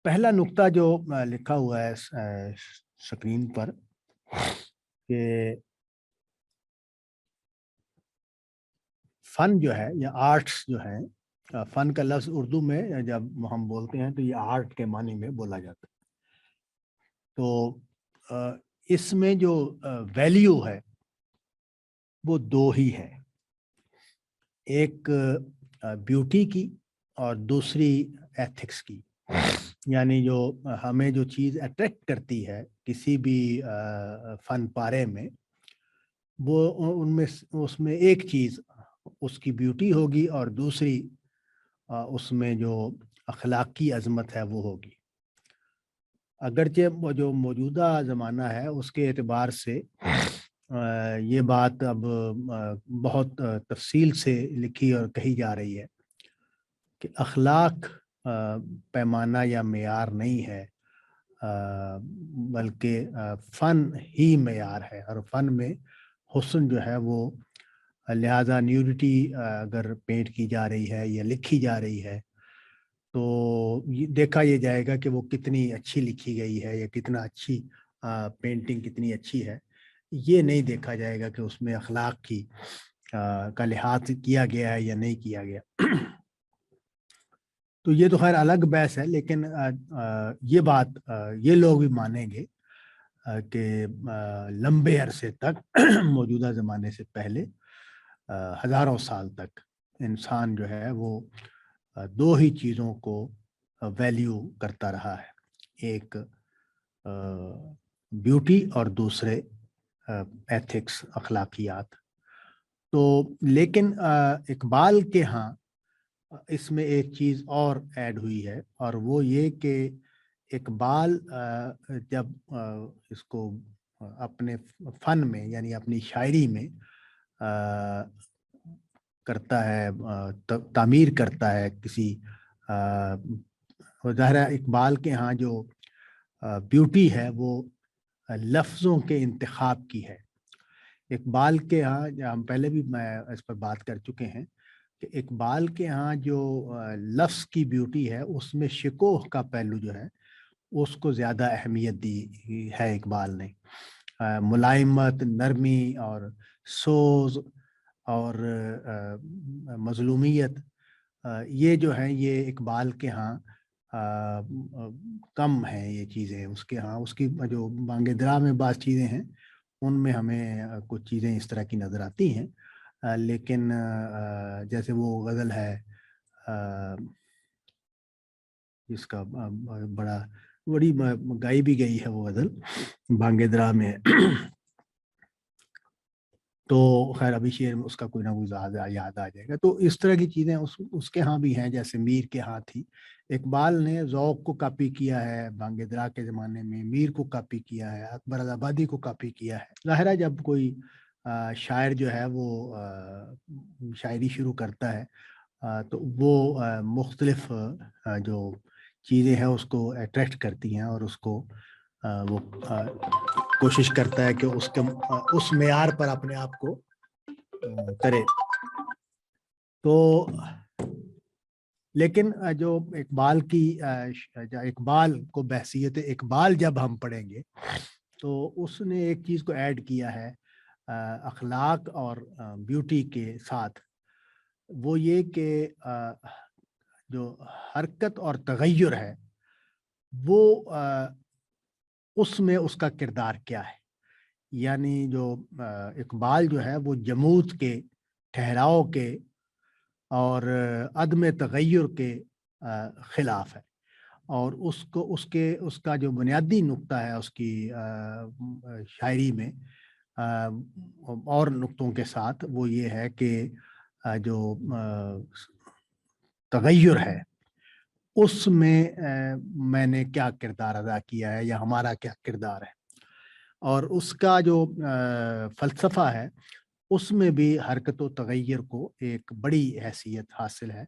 پہلا نقطہ جو لکھا ہوا ہے سکرین پر کہ فن جو ہے یا آرٹس جو ہے، فن کا لفظ اردو میں جب ہم بولتے ہیں تو یہ آرٹ کے معنی میں بولا جاتا ہے۔ تو اس میں جو ویلیو ہے وہ دو ہی ہے، ایک بیوٹی کی اور دوسری ایتھکس کی۔ یعنی جو ہمیں جو چیز اٹریکٹ کرتی ہے کسی بھی فن پارے میں، وہ اس میں ایک چیز اس کی بیوٹی ہوگی اور دوسری اس میں جو اخلاقی عظمت ہے وہ ہوگی۔ اگرچہ جو موجودہ زمانہ ہے اس کے اعتبار سے یہ بات اب بہت تفصیل سے لکھی اور کہی جا رہی ہے کہ اخلاق پیمانہ یا معیار نہیں ہے، بلکہ فن ہی معیار ہے، اور فن میں حسن جو ہے وہ لہذا نیوڈیٹی اگر پینٹ کی جا رہی ہے یا لکھی جا رہی ہے تو دیکھا یہ جائے گا کہ وہ کتنی اچھی لکھی گئی ہے یا کتنا اچھی پینٹنگ کتنی اچھی ہے۔ یہ نہیں دیکھا جائے گا کہ اس میں اخلاق کی کا لحاظ کیا گیا ہے یا نہیں کیا گیا۔ تو یہ تو خیر الگ بحث ہے، لیکن یہ بات یہ لوگ بھی مانیں گے کہ لمبے عرصے تک موجودہ زمانے سے پہلے ہزاروں سال تک انسان جو ہے وہ دو ہی چیزوں کو ویلیو کرتا رہا ہے، ایک بیوٹی اور دوسرے ایتھکس، اخلاقیات۔ تو لیکن اقبال کے ہاں اس میں ایک چیز اور ایڈ ہوئی ہے، اور وہ یہ کہ اقبال جب اس کو اپنے فن میں یعنی اپنی شاعری میں کرتا ہے، تعمیر کرتا ہے کسی ظاہرہ اقبال کے ہاں جو بیوٹی ہے وہ لفظوں کے انتخاب کی ہے۔ اقبال کے ہاں ہم پہلے بھی میں اس پر بات کر چکے ہیں کہ اقبال کے ہاں جو لفظ کی بیوٹی ہے اس میں شکوہ کا پہلو جو ہے اس کو زیادہ اہمیت دی ہے اقبال نے۔ ملائمت، نرمی اور سوز اور مظلومیت، یہ جو ہیں یہ اقبال کے ہاں کم ہیں یہ چیزیں۔ اس کے ہاں اس کی جو بانگ درا میں بعض چیزیں ہیں ان میں ہمیں کچھ چیزیں اس طرح کی نظر آتی ہیں، لیکن جیسے وہ غزل ہے جس کا بڑی گائی بھی گئی ہے وہ غزل بانگ درا میں، تو خیر ابھی شعر میں اس کا کوئی نہ کوئی یاد آ جائے گا۔ تو اس طرح کی چیزیں اس کے ہاں بھی ہیں، جیسے میر کے ہاں تھی۔ اقبال نے ذوق کو کاپی کیا ہے بانگ درا کے زمانے میں، میر کو کاپی کیا ہے، اکبر آبادی کو کاپی کیا ہے۔ ظاہر ہے جب کوئی شاعر جو ہے وہ شاعری شروع کرتا ہے تو وہ مختلف جو چیزیں ہیں اس کو اٹریکٹ کرتی ہیں، اور اس کو وہ کوشش کرتا ہے کہ اس معیار پر اپنے آپ کو کرے۔ تو لیکن جو اقبال کو بحثیت اقبال جب ہم پڑھیں گے تو اس نے ایک چیز کو ایڈ کیا ہے اخلاق اور بیوٹی کے ساتھ، وہ یہ کہ جو حرکت اور تغیر ہے وہ اس میں اس کا کردار کیا ہے۔ یعنی جو اقبال جو ہے وہ جمود کے، ٹھہراؤ کے اور عدم تغیر کے خلاف ہے، اور اس کا جو بنیادی نقطہ ہے اس کی شاعری میں اور نقطوں کے ساتھ وہ یہ ہے کہ جو تغیر ہے اس میں نے کیا کردار ادا کیا ہے یا ہمارا کیا کردار ہے، اور اس کا جو فلسفہ ہے اس میں بھی حرکت و تغیر کو ایک بڑی حیثیت حاصل ہے،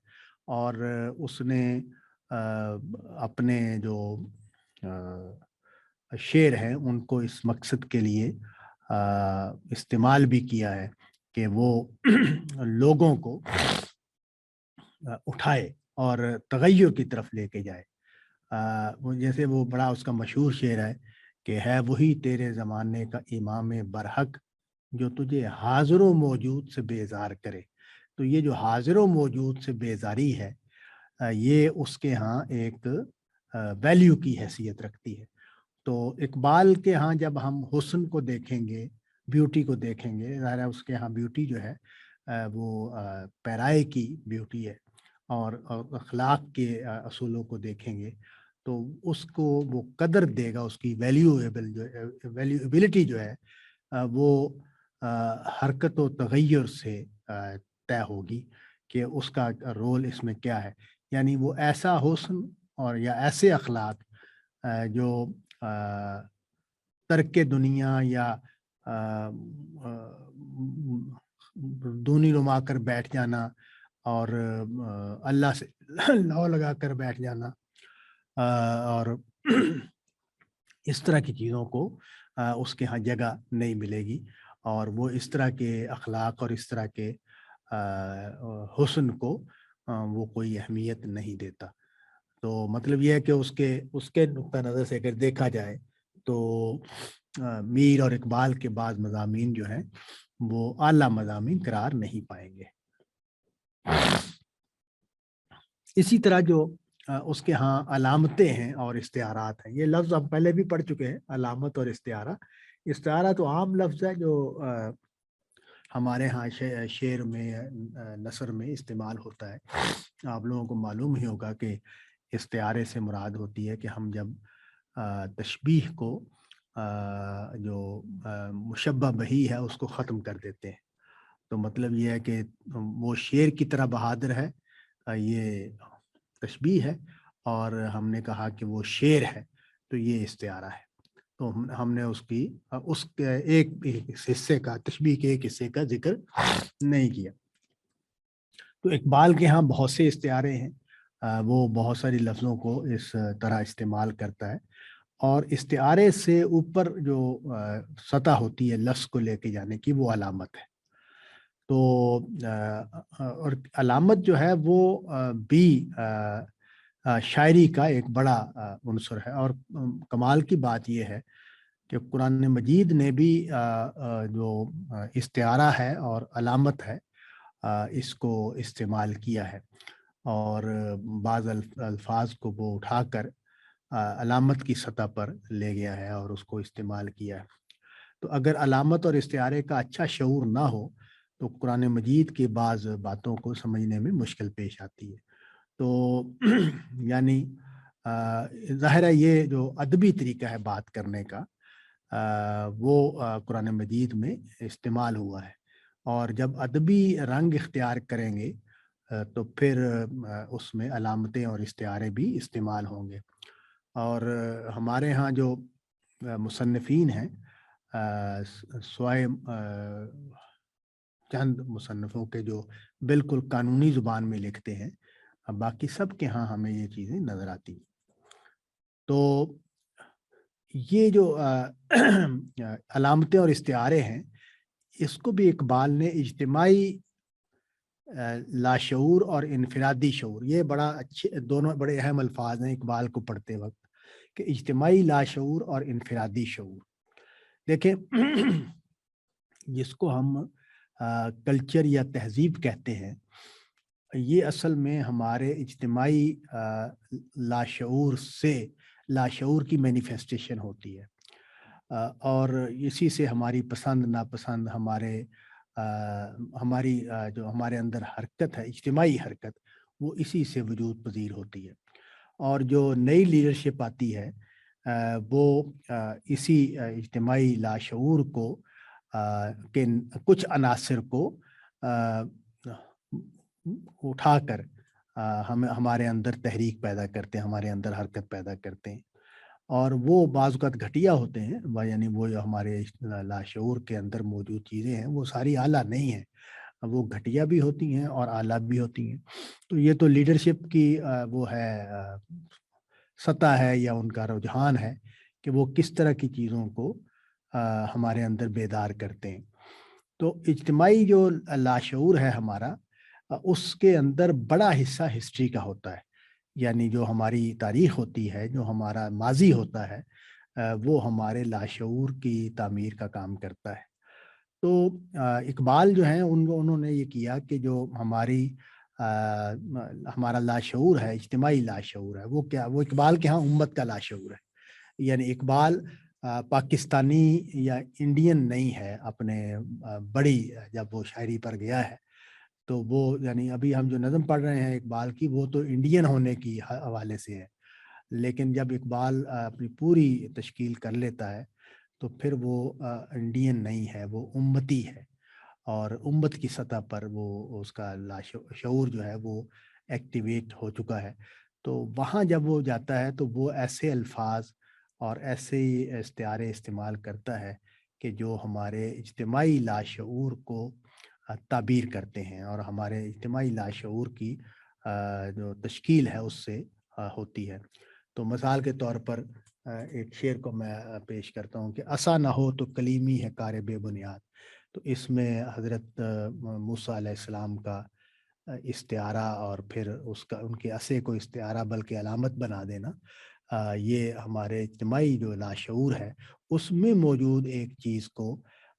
اور اس نے اپنے جو شعر ہیں ان کو اس مقصد کے لیے استعمال بھی کیا ہے کہ وہ لوگوں کو اٹھائے اور تغیر کی طرف لے کے جائے۔ وہ جیسے وہ بڑا اس کا مشہور شعر ہے کہ ہے وہی تیرے زمانے کا امام برحق جو تجھے حاضر و موجود سے بیزار کرے. تو یہ جو حاضر و موجود سے بیزاری ہے یہ اس کے ہاں ایک ویلیو کی حیثیت رکھتی ہے. تو اقبال کے ہاں جب ہم حسن کو دیکھیں گے، بیوٹی کو دیکھیں گے، ظاہر ہے اس کے ہاں بیوٹی جو ہے وہ پیرائے کی بیوٹی ہے، اور اخلاق کے اصولوں کو دیکھیں گے تو اس کو وہ قدر دے گا، اس کی ویلیویبلٹی جو ہے وہ حرکت و تغیر سے طے ہوگی کہ اس کا رول اس میں کیا ہے. یعنی وہ ایسا حسن اور یا ایسے اخلاق جو ترک دنیا یا دونی نما کر بیٹھ جانا اور اللہ سے لو لگا کر بیٹھ جانا اور اس طرح کی چیزوں کو اس کے ہاں جگہ نہیں ملے گی، اور وہ اس طرح کے اخلاق اور اس طرح کے حسن کو وہ کوئی اہمیت نہیں دیتا. تو مطلب یہ ہے کہ اس کے نقطہ نظر سے اگر دیکھا جائے تو میر اور اقبال کے بعض مضامین جو ہیں وہ اعلیٰ مضامین قرار نہیں پائیں گے. اسی طرح جو اس کے ہاں علامتیں ہیں اور استعارات ہیں، یہ لفظ ہم پہلے بھی پڑھ چکے ہیں، علامت اور استعارہ. استعارہ تو عام لفظ ہے جو ہمارے ہاں شعر میں نثر میں استعمال ہوتا ہے. آپ لوگوں کو معلوم ہی ہوگا کہ استعارے سے مراد ہوتی ہے کہ ہم جب تشبیہ کو جو مشبہ بہی ہے اس کو ختم کر دیتے ہیں. تو مطلب یہ ہے کہ وہ شیر کی طرح بہادر ہے، یہ تشبیہ ہے، اور ہم نے کہا کہ وہ شیر ہے تو یہ استعارہ ہے. تو ہم نے اس کے ایک حصے کا، تشبیہ کے ایک حصے کا ذکر نہیں کیا. تو اقبال کے ہاں بہت سے استعارے ہیں، وہ بہت ساری لفظوں کو اس طرح استعمال کرتا ہے، اور استعارے سے اوپر جو سطح ہوتی ہے لفظ کو لے کے جانے کی وہ علامت ہے. تو اور علامت جو ہے وہ بھی شاعری کا ایک بڑا عنصر ہے. اور کمال کی بات یہ ہے کہ قرآن مجید نے بھی جو استعارہ ہے اور علامت ہے اس کو استعمال کیا ہے، اور بعض الفاظ کو وہ اٹھا کر علامت کی سطح پر لے گیا ہے اور اس کو استعمال کیا ہے. تو اگر علامت اور استعارے کا اچھا شعور نہ ہو تو قرآن مجید کے بعض باتوں کو سمجھنے میں مشکل پیش آتی ہے. تو یعنی ظاہر ہے یہ جو ادبی طریقہ ہے بات کرنے کا وہ قرآن مجید میں استعمال ہوا ہے، اور جب ادبی رنگ اختیار کریں گے تو پھر اس میں علامتیں اور استعارے بھی استعمال ہوں گے. اور ہمارے ہاں جو مصنفین ہیں سوائے چند مصنفوں کے جو بالکل قانونی زبان میں لکھتے ہیں، باقی سب کے ہاں ہمیں یہ چیزیں نظر آتی ہیں. تو یہ جو علامتیں اور استعارے ہیں اس کو بھی اقبال نے اجتماعی لاشعور اور انفرادی شعور، یہ بڑا اچھے دونوں بڑے اہم الفاظ ہیں اقبال کو پڑھتے وقت، کہ اجتماعی لاشعور اور انفرادی شعور. دیکھیں جس کو ہم کلچر یا تہذیب کہتے ہیں، یہ اصل میں ہمارے اجتماعی لاشعور سے لاشعور کی مینیفیسٹیشن ہوتی ہے، اور اسی سے ہماری پسند ناپسند، ہماری جو ہمارے اندر حرکت ہے، اجتماعی حرکت، وہ اسی سے وجود پذیر ہوتی ہے. اور جو نئی لیڈرشپ آتی ہے وہ اسی اجتماعی لاشعور کو کے کچھ عناصر کو اٹھا کر ہمارے اندر تحریک پیدا کرتے ہیں، ہمارے اندر حرکت پیدا کرتے ہیں، اور وہ بعض اوقات گھٹیا ہوتے ہیں. یعنی وہ جو ہمارے لاشعور کے اندر موجود چیزیں ہیں وہ ساری اعلیٰ نہیں ہیں، وہ گھٹیا بھی ہوتی ہیں اور اعلیٰ بھی ہوتی ہیں. تو یہ تو لیڈرشپ کی وہ ہے سطح ہے یا ان کا رجحان ہے کہ وہ کس طرح کی چیزوں کو ہمارے اندر بیدار کرتے ہیں. تو اجتماعی جو لاشعور ہے ہمارا، اس کے اندر بڑا حصہ ہسٹری کا ہوتا ہے. یعنی جو ہماری تاریخ ہوتی ہے، جو ہمارا ماضی ہوتا ہے، وہ ہمارے لاشعور کی تعمیر کا کام کرتا ہے۔ تو اقبال جو ہیں انہوں نے یہ کیا کہ جو ہمارا لاشعور ہے، اجتماعی لاشعور ہے، وہ اقبال کے ہاں امت کا لاشعور ہے۔ یعنی اقبال پاکستانی یا انڈین نہیں ہے اپنے بڑی جب وہ شاعری پر گیا ہے تو وہ، یعنی ابھی ہم جو نظم پڑھ رہے ہیں اقبال کی، وہ تو انڈین ہونے کی حوالے سے ہے، لیکن جب اقبال اپنی پوری تشکیل کر لیتا ہے تو پھر وہ انڈین نہیں ہے، وہ امتی ہے، اور امت کی سطح پر وہ اس کا شعور جو ہے وہ ایکٹیویٹ ہو چکا ہے۔ تو وہاں جب وہ جاتا ہے تو وہ ایسے الفاظ اور ایسے استعارے استعمال کرتا ہے کہ جو ہمارے اجتماعی لاشعور کو تعبیر کرتے ہیں، اور ہمارے اجتماعی لاشعور کی جو تشکیل ہے اس سے ہوتی ہے۔ تو مثال کے طور پر ایک شعر کو میں پیش کرتا ہوں کہ اسا نہ ہو تو کلیمی ہے کار بے بنیاد۔ تو اس میں حضرت موسیٰ علیہ السلام کا استعارہ اور پھر ان کے عصے کو استعارہ بلکہ علامت بنا دینا، یہ ہمارے اجتماعی جو لاشعور ہے اس میں موجود ایک چیز کو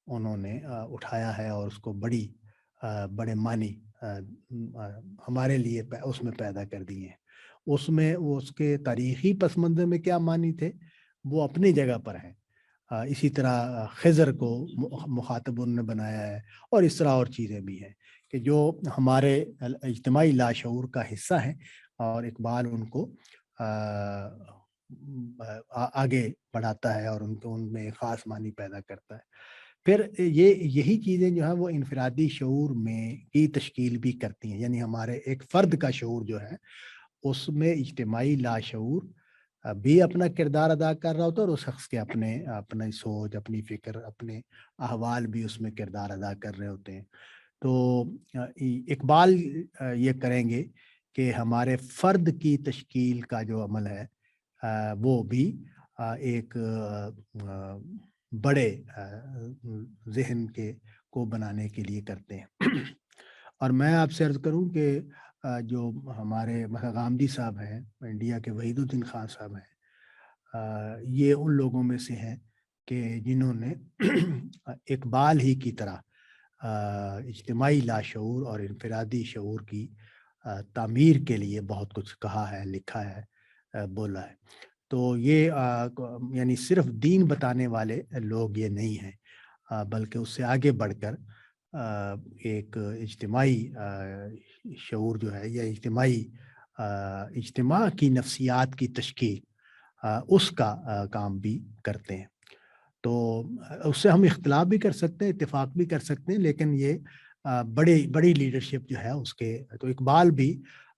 انہوں نے اٹھایا ہے اور اس کو بڑے معنی ہمارے لیے اس میں پیدا کر دیے ہیں۔ اس میں وہ اس کے تاریخی پس منظر میں کیا معنی تھے وہ اپنی جگہ پر ہیں۔ اسی طرح خضر کو مخاطب نے بنایا ہے، اور اس طرح اور چیزیں بھی ہیں کہ جو ہمارے اجتماعی لاشعور کا حصہ ہیں، اور اقبال ان کو آگے بڑھاتا ہے اور ان میں خاص معنی پیدا کرتا ہے۔ پھر یہی چیزیں جو ہیں وہ انفرادی شعور میں کی تشکیل بھی کرتی ہیں، یعنی ہمارے ایک فرد کا شعور جو ہے اس میں اجتماعی لاشعور بھی اپنا کردار ادا کر رہا ہوتا ہے، اور اس شخص کے اپنی سوچ، اپنی فکر، اپنے احوال بھی اس میں کردار ادا کر رہے ہوتے ہیں۔ تو اقبال یہ کریں گے کہ ہمارے فرد کی تشکیل کا جو عمل ہے وہ بھی ایک بڑے ذہن کو بنانے کے لیے کرتے ہیں۔ اور میں آپ سے عرض کروں کہ جو ہمارے غامدی صاحب ہیں، انڈیا کے وحید الدین خان صاحب ہیں، یہ ان لوگوں میں سے ہیں کہ جنہوں نے اقبال ہی کی طرح اجتماعی لاشعور اور انفرادی شعور کی تعمیر کے لیے بہت کچھ کہا ہے، لکھا ہے، بولا ہے۔ تو یہ یعنی صرف دین بتانے والے لوگ یہ نہیں ہیں، بلکہ اس سے آگے بڑھ کر ایک اجتماعی شعور جو ہے یا اجتماع کی نفسیات کی تشکیل، اس کا کام بھی کرتے ہیں۔ تو اس سے ہم اختلاف بھی کر سکتے ہیں، اتفاق بھی کر سکتے ہیں، لیکن یہ بڑی لیڈرشپ جو ہے اس کے، تو اقبال بھی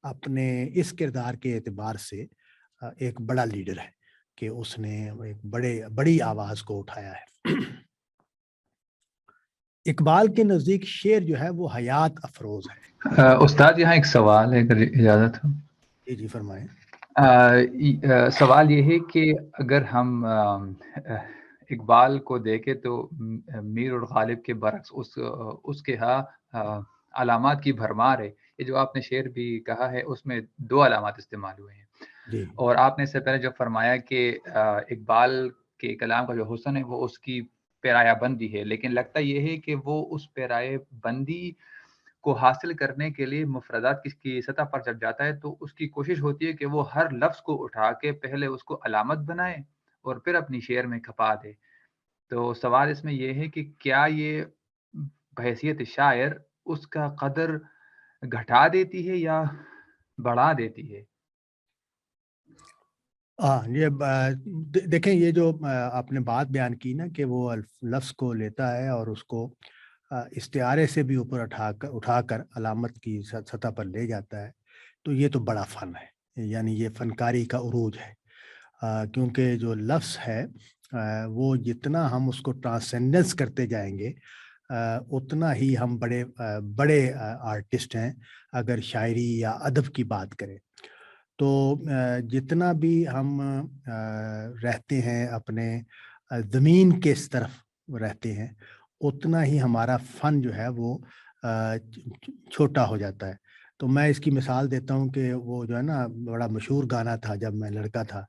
اپنے اس کردار کے اعتبار سے ایک بڑا لیڈر ہے کہ اس نے ایک بڑی آواز کو اٹھایا ہے۔ اقبال کے نزدیک شعر جو ہے وہ حیات افروز ہے۔ استاد یہاں ایک سوال ہے، اگر اجازت ہو۔ جی فرمائیں۔ سوال یہ ہے کہ اگر ہم اقبال کو دیکھیں تو میر اور غالب کے برعکس اس کے ہاں علامات کی بھرمار ہے۔ یہ جو آپ نے شعر بھی کہا ہے اس میں 2 علامات استعمال ہوئے ہیں، جی۔ اور آپ نے اس سے پہلے جو فرمایا کہ اقبال کے کلام کا جو حسن ہے وہ اس کی پیرایہ بندی ہے، لیکن لگتا یہ ہے کہ وہ اس پیرایہ بندی کو حاصل کرنے کے لیے مفردات کی سطح پر جب جاتا ہے تو اس کی کوشش ہوتی ہے کہ وہ ہر لفظ کو اٹھا کے پہلے اس کو علامت بنائے اور پھر اپنی شعر میں کھپا دے۔ تو سوال اس میں یہ ہے کہ کیا یہ بحیثیت شاعر اس کا قدر گھٹا دیتی ہے یا بڑھا دیتی ہے؟ یہ دیکھیں، یہ جو آپ نے بات بیان کی نا کہ وہ لفظ کو لیتا ہے اور اس کو استعارے سے بھی اوپر اٹھا کر علامت کی سطح پر لے جاتا ہے، تو یہ تو بڑا فن ہے، یعنی یہ فنکاری کا عروج ہے۔ کیونکہ جو لفظ ہے وہ جتنا ہم اس کو ٹرانسینڈنس کرتے جائیں گے اتنا ہی ہم بڑے آرٹسٹ ہیں اگر شاعری یا ادب کی بات کریں۔ تو جتنا بھی ہم رہتے ہیں اپنے زمین کے اس طرف رہتے ہیں اتنا ہی ہمارا فن جو ہے وہ چھوٹا ہو جاتا ہے۔ تو میں اس کی مثال دیتا ہوں کہ وہ جو ہے نا بڑا مشہور گانا تھا جب میں لڑکا تھا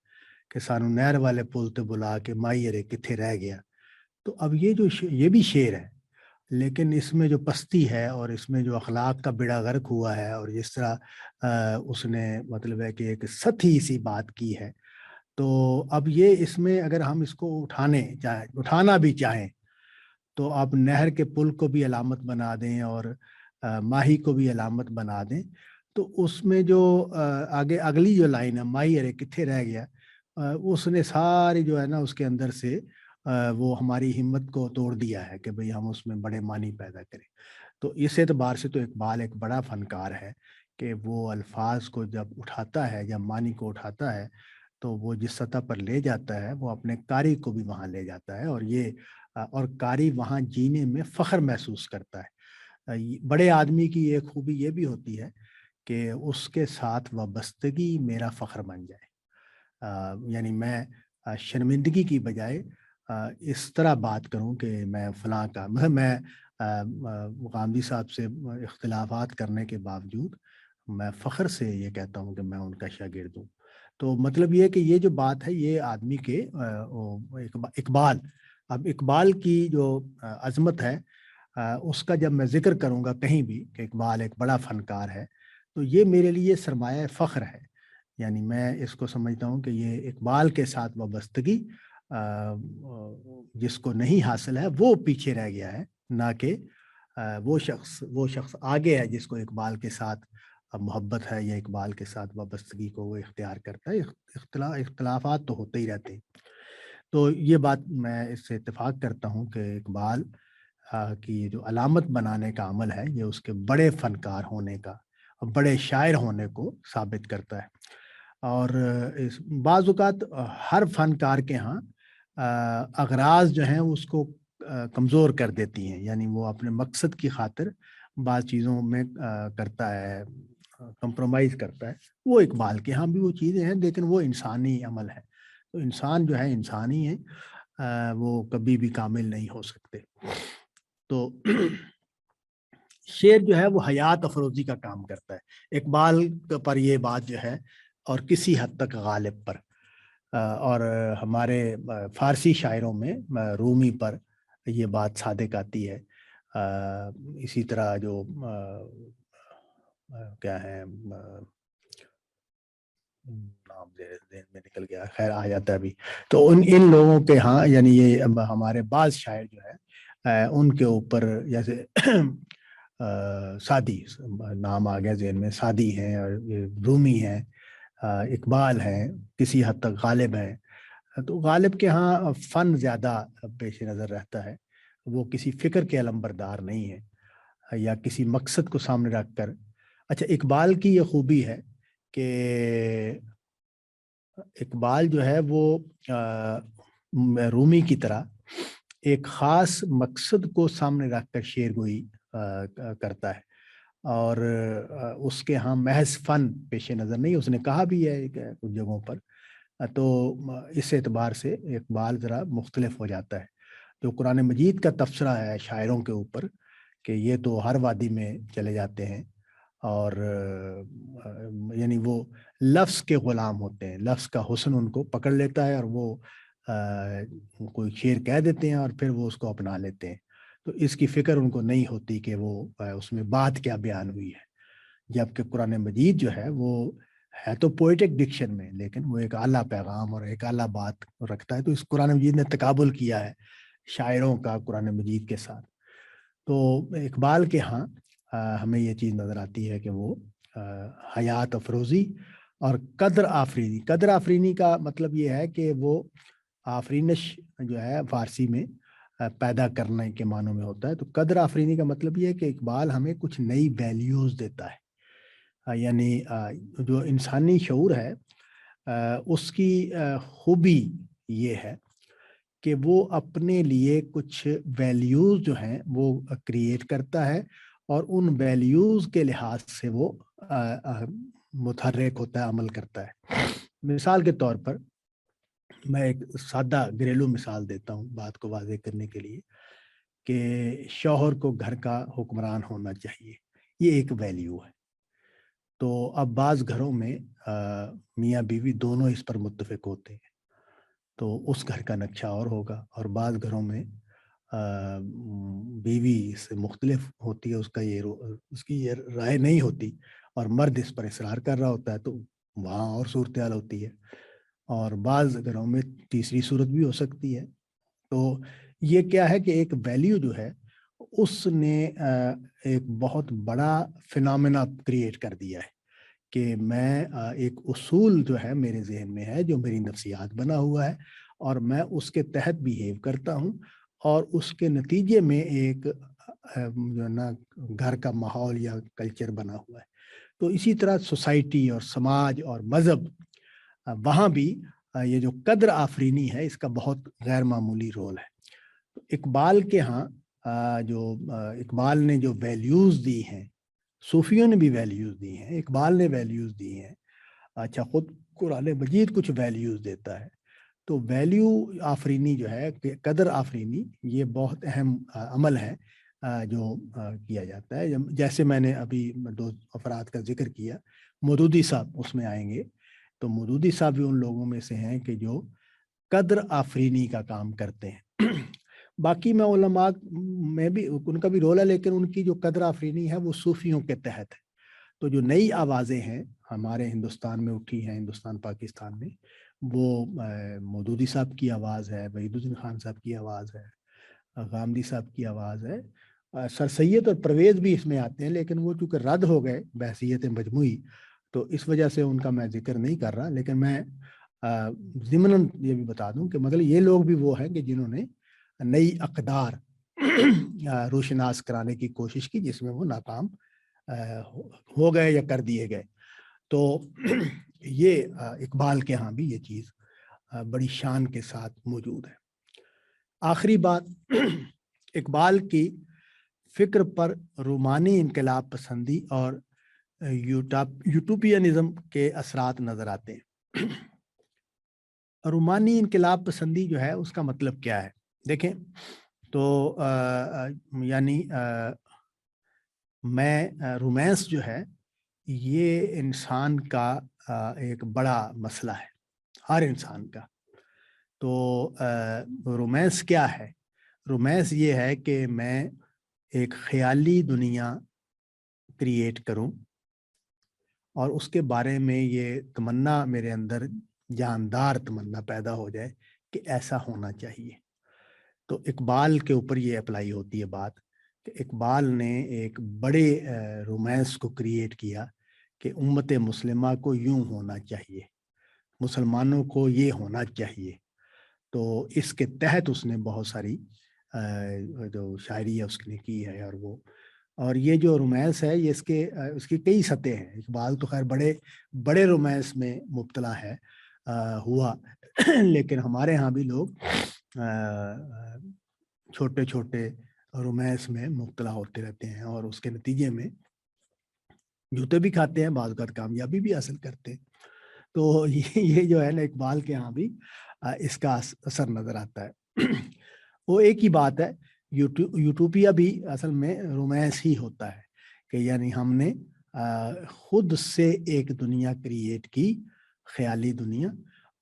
کہ سانو نہر والے پل تے بلا کے مائی ارے کتھے رہ گیا. تو اب یہ جو یہ بھی شعر ہے، لیکن اس میں جو پستی ہے اور اس میں جو اخلاق کا بیڑا غرق ہوا ہے اور جس طرح اس نے مطلب ہے کہ ایک سطحی سی بات کی ہے. تو اب یہ اس میں اگر ہم اس کو اٹھانا بھی چاہیں تو آپ نہر کے پل کو بھی علامت بنا دیں اور ماہی کو بھی علامت بنا دیں. تو اس میں جو آگے اگلی جو لائن ہے مائی ارے کتھے رہ گیا، اس نے ساری جو ہے نا اس کے اندر سے وہ ہماری ہمت کو توڑ دیا ہے کہ بھئی ہم اس میں بڑے معنی پیدا کریں. تو اس اعتبار سے تو اقبال ایک بڑا فنکار ہے کہ وہ الفاظ کو جب اٹھاتا ہے، جب معنی کو اٹھاتا ہے تو وہ جس سطح پر لے جاتا ہے وہ اپنے قاری کو بھی وہاں لے جاتا ہے، اور یہ اور قاری وہاں جینے میں فخر محسوس کرتا ہے. بڑے آدمی کی ایک خوبی یہ بھی ہوتی ہے کہ اس کے ساتھ وابستگی میرا فخر بن جائے. یعنی میں شرمندگی کی بجائے اس طرح بات کروں کہ میں فلاں کا میں غامدی صاحب سے اختلافات کرنے کے باوجود میں فخر سے یہ کہتا ہوں کہ میں ان کا شاگرد ہوں. تو مطلب یہ کہ یہ جو بات ہے یہ آدمی کے اقبال، اب اقبال کی جو عظمت ہے اس کا جب میں ذکر کروں گا کہیں بھی کہ اقبال ایک بڑا فنکار ہے تو یہ میرے لیے سرمایہ فخر ہے. یعنی میں اس کو سمجھتا ہوں کہ یہ اقبال کے ساتھ وابستگی جس کو نہیں حاصل ہے وہ پیچھے رہ گیا ہے، نہ کہ وہ شخص آگے ہے جس کو اقبال کے ساتھ محبت ہے یا اقبال کے ساتھ وابستگی کو وہ اختیار کرتا ہے. اختلافات تو ہوتے ہی رہتے ہیں. تو یہ بات میں اس سے اتفاق کرتا ہوں کہ اقبال کی جو علامت بنانے کا عمل ہے یہ اس کے بڑے فنکار ہونے کا، بڑے شاعر ہونے کو ثابت کرتا ہے. اور بعض اوقات ہر فنکار کے ہاں اغراض جو ہیں اس کو کمزور کر دیتی ہیں، یعنی وہ اپنے مقصد کی خاطر بعض چیزوں میں کرتا ہے، کمپرومائز کرتا ہے. وہ اقبال کے ہاں بھی وہ چیزیں ہیں لیکن وہ انسانی عمل ہے. تو انسان جو ہے انسانی ہے، وہ کبھی بھی کامل نہیں ہو سکتے. تو شعر جو ہے وہ حیات افروزی کا کام کرتا ہے. اقبال پر یہ بات جو ہے اور کسی حد تک غالب پر اور ہمارے فارسی شاعروں میں رومی پر یہ بات صادق آتی ہے. اسی طرح جو کیا ہے نام ذہن میں نکل گیا، خیر آ جاتا ہے ابھی. تو ان لوگوں کے ہاں یعنی یہ ہمارے بعض شاعر جو ہے ان کے اوپر جیسے سعدی نام آ گیا ذہن میں، سعدی ہیں اور رومی ہیں، اقبال ہیں، کسی حد تک غالب ہیں. تو غالب کے ہاں فن زیادہ پیش نظر رہتا ہے، وہ کسی فکر کے علمبردار نہیں ہے یا کسی مقصد کو سامنے رکھ کر. اچھا اقبال کی یہ خوبی ہے کہ اقبال جو ہے وہ رومی کی طرح ایک خاص مقصد کو سامنے رکھ کر شعر گوئی کرتا ہے، اور اس کے ہاں محض فن پیش نظر نہیں. اس نے کہا بھی ہے کچھ جگہوں پر. تو اس اعتبار سے اقبال ذرا مختلف ہو جاتا ہے. جو قرآن مجید کا تبصرہ ہے شاعروں کے اوپر کہ یہ تو ہر وادی میں چلے جاتے ہیں اور یعنی وہ لفظ کے غلام ہوتے ہیں، لفظ کا حسن ان کو پکڑ لیتا ہے اور وہ کوئی شعر کہہ دیتے ہیں اور پھر وہ اس کو اپنا لیتے ہیں. تو اس کی فکر ان کو نہیں ہوتی کہ وہ اس میں بات کیا بیان ہوئی ہے. جبکہ قرآن مجید جو ہے وہ ہے تو پوئٹک ڈکشن میں لیکن وہ ایک اعلیٰ پیغام اور ایک اعلیٰ بات رکھتا ہے. تو اس قرآن مجید نے تقابل کیا ہے شاعروں کا قرآن مجید کے ساتھ. تو اقبال کے ہاں ہمیں یہ چیز نظر آتی ہے کہ وہ حیات افروزی اور قدر آفرینی کا مطلب یہ ہے کہ وہ آفرینش جو ہے فارسی میں پیدا کرنے کے معنوں میں ہوتا ہے. تو قدر آفرینی کا مطلب یہ ہے کہ اقبال ہمیں کچھ نئی ویلیوز دیتا ہے. یعنی جو انسانی شعور ہے اس کی خوبی یہ ہے کہ وہ اپنے لیے کچھ ویلیوز جو ہیں وہ کریٹ کرتا ہے اور ان ویلیوز کے لحاظ سے وہ متحرک ہوتا ہے، عمل کرتا ہے. مثال کے طور پر میں ایک سادہ گھریلو مثال دیتا ہوں بات کو واضح کرنے کے لیے کہ شوہر کو گھر کا حکمران ہونا چاہیے، یہ ایک ویلیو ہے. تو اب بعض گھروں میں میاں بیوی دونوں اس پر متفق ہوتے ہیں تو اس گھر کا نقشہ اور ہوگا، اور بعض گھروں میں بیوی اس سے مختلف ہوتی ہے، اس کی یہ رائے نہیں ہوتی اور مرد اس پر اصرار کر رہا ہوتا ہے، تو وہاں اور صورتحال ہوتی ہے۔ اور بعض گھروں میں تیسری صورت بھی ہو سکتی ہے۔ تو یہ کیا ہے کہ ایک ویلیو جو ہے اس نے ایک بہت بڑا فینامنا کریٹ کر دیا ہے کہ میں ایک اصول جو ہے میرے ذہن میں ہے، جو میری نفسیات بنا ہوا ہے، اور میں اس کے تحت بیہیو کرتا ہوں، اور اس کے نتیجے میں ایک جو ہے نا گھر کا ماحول یا کلچر بنا ہوا ہے۔ تو اسی طرح سوسائٹی اور سماج اور مذہب، وہاں بھی یہ جو قدر آفرینی ہے اس کا بہت غیر معمولی رول ہے۔ اقبال کے ہاں اقبال نے جو ویلیوز دی ہیں، صوفیوں نے بھی ویلیوز دی ہیں، اقبال نے ویلیوز دی ہیں، اچھا خود قرآن مجید کچھ ویلیوز دیتا ہے۔ تو ویلیو آفرینی جو ہے، قدر آفرینی، یہ بہت اہم عمل ہے جو کیا جاتا ہے۔ جیسے میں نے ابھی 2 افراد کا ذکر کیا، مودودی صاحب اس میں آئیں گے، تو مودودی صاحب بھی ان لوگوں میں سے ہیں کہ جو قدر آفرینی کا کام کرتے ہیں۔ باقی میں علماء میں بھی ان کا بھی رول ہے، لیکن ان کی جو قدر آفرینی ہے وہ صوفیوں کے تحت ہے۔ تو جو نئی آوازیں ہیں ہمارے ہندوستان میں اٹھی ہیں، ہندوستان پاکستان میں، وہ مودودی صاحب کی آواز ہے، وحید الدین خان صاحب کی آواز ہے، غامدی صاحب کی آواز ہے، سر سید اور پرویز بھی اس میں آتے ہیں، لیکن وہ چونکہ رد ہو گئے بحثیت مجموعی، تو اس وجہ سے ان کا میں ذکر نہیں کر رہا۔ لیکن میں ضمناً یہ بھی بتا دوں کہ مطلب یہ لوگ بھی وہ ہیں کہ جنہوں نے نئی اقدار روشناس کرانے کی کوشش کی، جس میں وہ ناکام ہو گئے یا کر دیے گئے۔ تو یہ اقبال کے ہاں بھی یہ چیز بڑی شان کے ساتھ موجود ہے۔ آخری بات، اقبال کی فکر پر رومانی انقلاب پسندی اور یوٹوپینزم کے اثرات نظر آتے ہیں۔ رومانی انقلاب پسندی جو ہے اس کا مطلب کیا ہے؟ دیکھیں تو یعنی میں رومانس جو ہے یہ انسان کا ایک بڑا مسئلہ ہے، ہر انسان کا۔ تو رومانس کیا ہے؟ رومانس یہ ہے کہ میں ایک خیالی دنیا کریٹ کروں اور اس کے بارے میں یہ تمنا میرے اندر، جاندار تمنا پیدا ہو جائے کہ ایسا ہونا چاہیے۔ تو اقبال کے اوپر یہ اپلائی ہوتی ہے بات کہ اقبال نے ایک بڑے رومانس کو کریٹ کیا کہ امت مسلمہ کو یوں ہونا چاہیے، مسلمانوں کو یہ ہونا چاہیے۔ تو اس کے تحت اس نے بہت ساری جو شاعری ہے اس نے کی ہے، اور یہ جو رومانس ہے یہ اس کی کئی سطح ہیں۔ اقبال تو خیر بڑے رومانس میں مبتلا ہے ہوا، لیکن ہمارے ہاں بھی لوگ چھوٹے چھوٹے رومانس میں مبتلا ہوتے رہتے ہیں، اور اس کے نتیجے میں جوتے بھی کھاتے ہیں، بعض اوقات کامیابی بھی حاصل کرتے ہیں۔ تو یہ جو ہے نا اقبال کے ہاں بھی اس کا اثر نظر آتا ہے۔ وہ ایک ہی بات ہے، یوٹوپیا بھی اصل میں رومانس ہی ہوتا ہے کہ یعنی ہم نے خود سے ایک دنیا کریٹ کی، خیالی دنیا،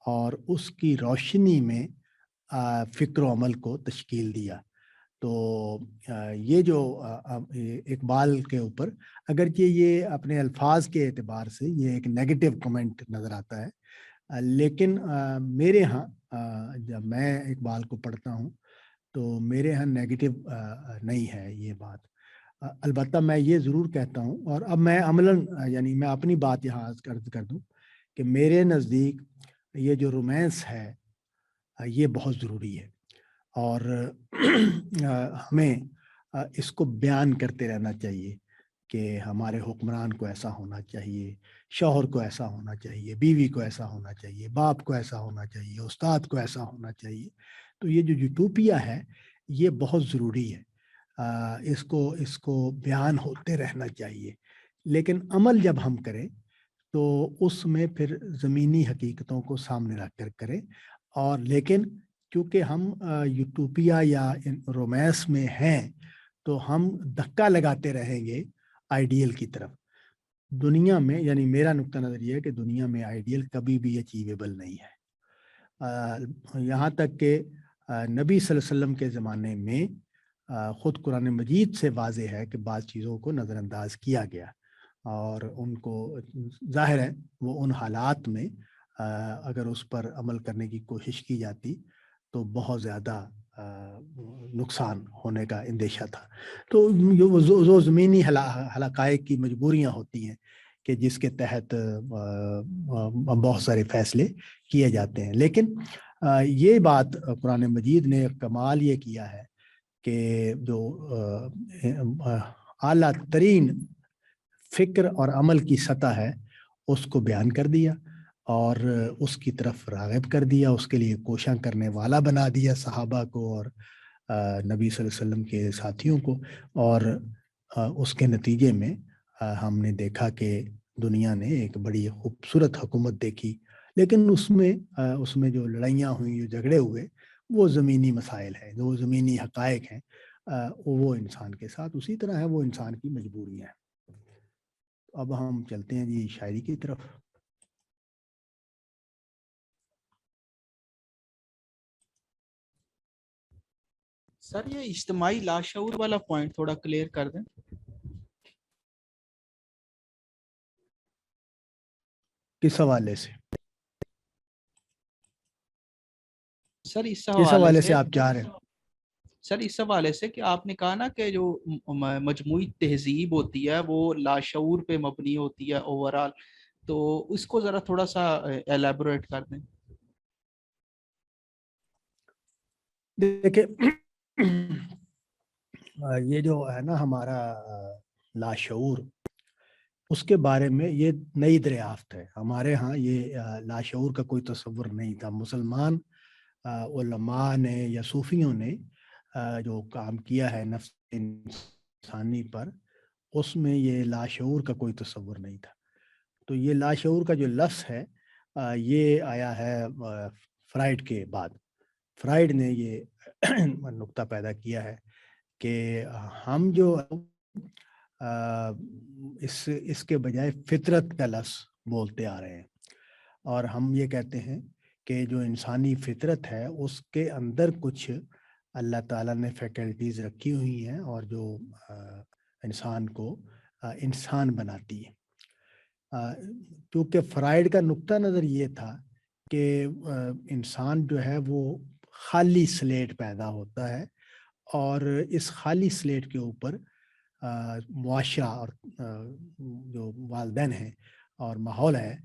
اور اس کی روشنی میں فکر و عمل کو تشکیل دیا۔ تو یہ جو اقبال کے اوپر اگرچہ یہ اپنے الفاظ کے اعتبار سے یہ ایک نیگیٹو کمنٹ نظر آتا ہے، لیکن میرے ہاں جب میں اقبال کو پڑھتا ہوں تو میرے ہاں نیگیٹو نہیں ہے یہ بات۔ البتہ میں یہ ضرور کہتا ہوں، اور اب میں عملاً یعنی میں اپنی بات یہاں عرض کر دوں کہ میرے نزدیک یہ جو رومانس ہے یہ بہت ضروری ہے، اور ہمیں اس کو بیان کرتے رہنا چاہیے کہ ہمارے حکمران کو ایسا ہونا چاہیے، شوہر کو ایسا ہونا چاہیے، بیوی کو ایسا ہونا چاہیے، باپ کو ایسا ہونا چاہیے، استاد کو ایسا ہونا چاہیے۔ تو یہ جو یوٹوپیا ہے یہ بہت ضروری ہے، اس کو بیان ہوتے رہنا چاہیے۔ لیکن عمل جب ہم کریں تو اس میں پھر زمینی حقیقتوں کو سامنے رکھ کر کریں، اور لیکن کیونکہ ہم یوٹوپیا یا رومانس میں ہیں تو ہم دھکا لگاتے رہیں گے آئیڈیل کی طرف۔ دنیا میں، یعنی میرا نقطہ نظر یہ ہے کہ دنیا میں آئیڈیل کبھی بھی اچیویبل نہیں ہے، یہاں تک کہ نبی صلی اللہ علیہ وسلم کے زمانے میں خود قرآن مجید سے واضح ہے کہ بعض چیزوں کو نظر انداز کیا گیا، اور ان کو ظاہر ہے وہ ان حالات میں اگر اس پر عمل کرنے کی کوشش کی جاتی تو بہت زیادہ نقصان ہونے کا اندیشہ تھا۔ تو وہ زمینی حقائق کی مجبوریاں ہوتی ہیں کہ جس کے تحت بہت سارے فیصلے کیے جاتے ہیں، لیکن یہ بات قرآن مجید نے کمال یہ کیا ہے کہ جو اعلیٰ ترین فکر اور عمل کی سطح ہے اس کو بیان کر دیا اور اس کی طرف راغب کر دیا، اس کے لیے کوشاں کرنے والا بنا دیا صحابہ کو اور نبی صلی اللہ علیہ وسلم کے ساتھیوں کو، اور اس کے نتیجے میں ہم نے دیکھا کہ دنیا نے ایک بڑی خوبصورت حکومت دیکھی، لیکن اس میں جو لڑائیاں ہوئیں، جو جھگڑے ہوئے، وہ زمینی مسائل ہیں، جو زمینی حقائق ہیں، وہ انسان کے ساتھ اسی طرح ہے، وہ انسان کی مجبوریاں ہیں۔ اب ہم چلتے ہیں جی شاعری کی طرف۔ سر یہ اجتماعی لاشعور والا پوائنٹ تھوڑا کلیئر کر دیں۔ کس حوالے سے؟ سر اس کس حوالے سے آپ چاہ رہے ہیں؟ سر اس حوالے سے کہ آپ نے کہا نا کہ جو مجموعی تہذیب ہوتی ہے وہ لاشعور پہ مبنی ہوتی ہے اوورال، تو اس کو ذرا تھوڑا سا ایلیبوریٹ کر دیں۔ دیکھیں یہ جو ہے نا ہمارا لاشعور، اس کے بارے میں یہ نئی دریافت ہے۔ ہمارے ہاں یہ لاشعور کا کوئی تصور نہیں تھا۔ مسلمان علماء نے یا صوفیوں نے جو کام کیا ہے نفس انسانی پر، اس میں یہ لاشعور کا کوئی تصور نہیں تھا۔ تو یہ لاشعور کا جو لفظ ہے یہ آیا ہے فرائڈ کے بعد۔ فرائڈ نے یہ نقطہ پیدا کیا ہے کہ ہم جو اس کے بجائے فطرت کا لفظ بولتے آ رہے ہیں، اور ہم یہ کہتے ہیں کہ جو انسانی فطرت ہے اس کے اندر کچھ اللہ تعالیٰ نے فیکلٹیز رکھی ہوئی ہیں اور جو انسان کو انسان بناتی ہے۔ کیونکہ فرائڈ کا نقطہ نظر یہ تھا کہ انسان جو ہے وہ خالی سلیٹ پیدا ہوتا ہے، اور اس خالی سلیٹ کے اوپر معاشرہ اور جو والدین ہیں اور ماحول ہے